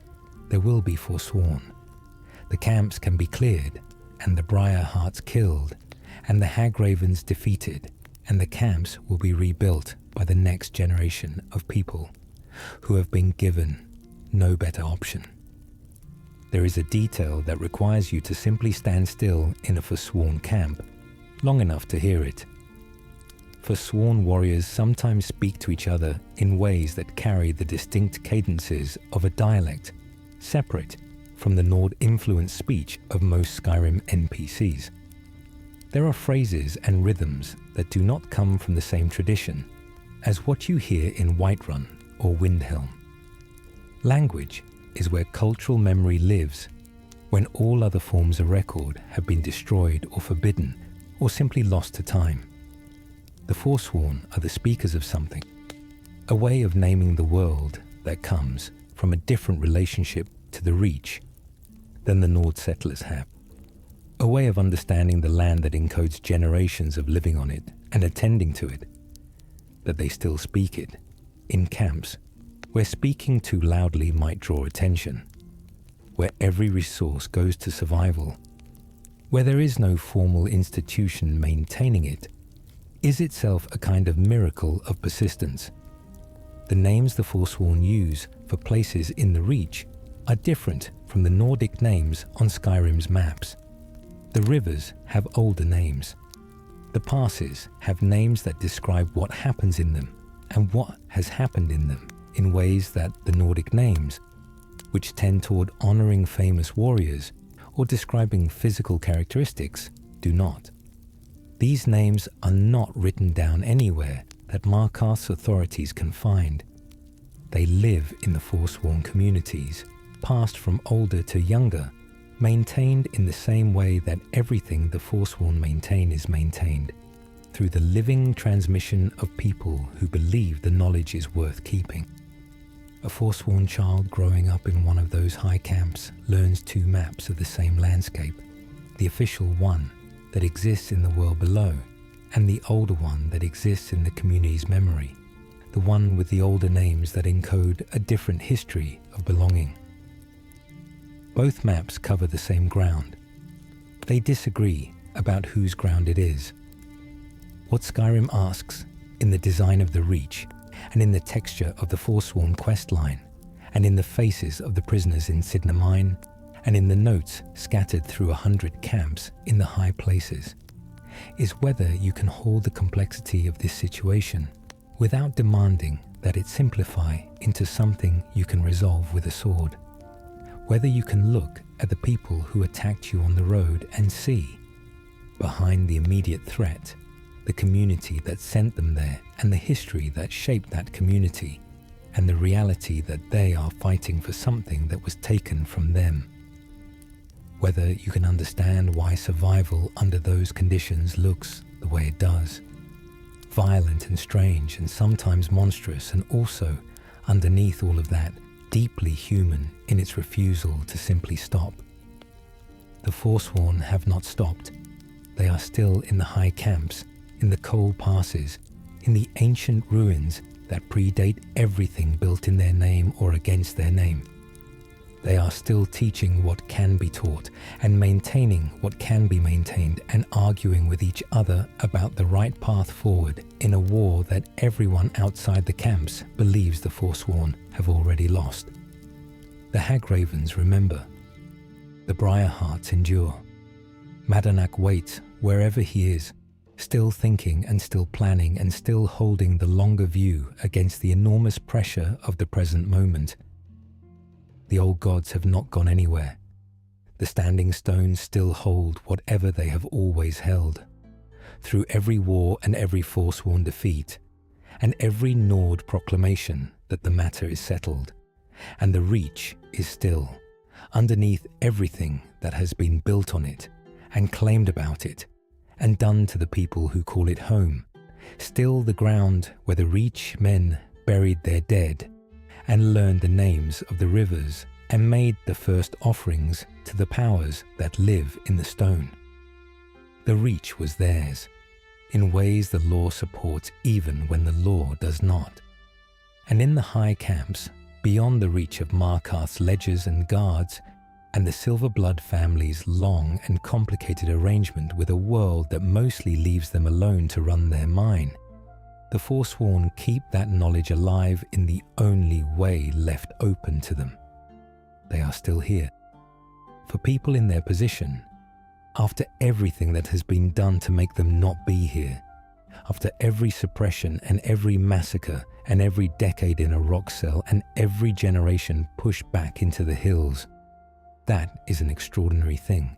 there will be Forsworn. The camps can be cleared, and the Briarhearts killed, and the Hagravens defeated, and the camps will be rebuilt by the next generation of people who have been given no better option. There is a detail that requires you to simply stand still in a Forsworn camp long enough to hear it. Forsworn warriors sometimes speak to each other in ways that carry the distinct cadences of a dialect, separate from the Nord-influenced speech of most Skyrim NPCs. There are phrases and rhythms that do not come from the same tradition as what you hear in Whiterun or Windhelm. Language is where cultural memory lives, when all other forms of record have been destroyed or forbidden or simply lost to time. The Forsworn are the speakers of something, a way of naming the world that comes from a different relationship to the Reach than the Nord settlers have. A way of understanding the land that encodes generations of living on it and attending to it, that they still speak it, in camps, where speaking too loudly might draw attention, where every resource goes to survival, where there is no formal institution maintaining it, is itself a kind of miracle of persistence. The names the Forsworn use for places in the Reach are different from the Nordic names on Skyrim's maps. The rivers have older names. The passes have names that describe what happens in them and what has happened in them in ways that the Nordic names, which tend toward honoring famous warriors or describing physical characteristics, do not. These names are not written down anywhere that Markarth's authorities can find. They live in the Forsworn communities, passed from older to younger, maintained in the same way that everything the Forsworn maintain is maintained, through the living transmission of people who believe the knowledge is worth keeping. A Forsworn child growing up in one of those high camps learns two maps of the same landscape, the official one that exists in the world below, and the older one that exists in the community's memory. the one with the older names that encode a different history of belonging. Both maps cover the same ground. They disagree about whose ground it is. What Skyrim asks, in the design of the Reach, and in the texture of the Forsworn questline, and in the faces of the prisoners in Cidhna Mine, and in the notes scattered through 100 camps in the high places, is whether you can hold the complexity of this situation without demanding that it simplify into something you can resolve with a sword. Whether you can look at the people who attacked you on the road and see, behind the immediate threat, the community that sent them there and the history that shaped that community, and the reality that they are fighting for something that was taken from them. Whether you can understand why survival under those conditions looks the way it does. Violent and strange and sometimes monstrous, and also, underneath all of that, deeply human in its refusal to simply stop. The Forsworn have not stopped. They are still in the high camps, in the cold passes, in the ancient ruins that predate everything built in their name or against their name. They are still teaching what can be taught and maintaining what can be maintained and arguing with each other about the right path forward in a war that everyone outside the camps believes the Forsworn have already lost. The Hagravens remember. The Briarhearts endure. Madanach waits wherever he is, still thinking and still planning and still holding the longer view against the enormous pressure of the present moment. The old gods have not gone anywhere. The standing stones still hold whatever they have always held. Through every war and every forsworn defeat, and every gnawed proclamation that the matter is settled, and the Reach is still, underneath everything that has been built on it, and claimed about it, and done to the people who call it home, still the ground where the Reachmen buried their dead, and learned the names of the rivers and made the first offerings to the powers that live in the stone. The Reach was theirs, in ways the law supports even when the law does not. And in the high camps, beyond the reach of Markarth's ledgers and guards, and the Silverblood family's long and complicated arrangement with a world that mostly leaves them alone to run their mine, the Forsworn keep that knowledge alive in the only way left open to them. They are still here. For people in their position, after everything that has been done to make them not be here, after every suppression and every massacre and every decade in a rock cell and every generation pushed back into the hills, that is an extraordinary thing.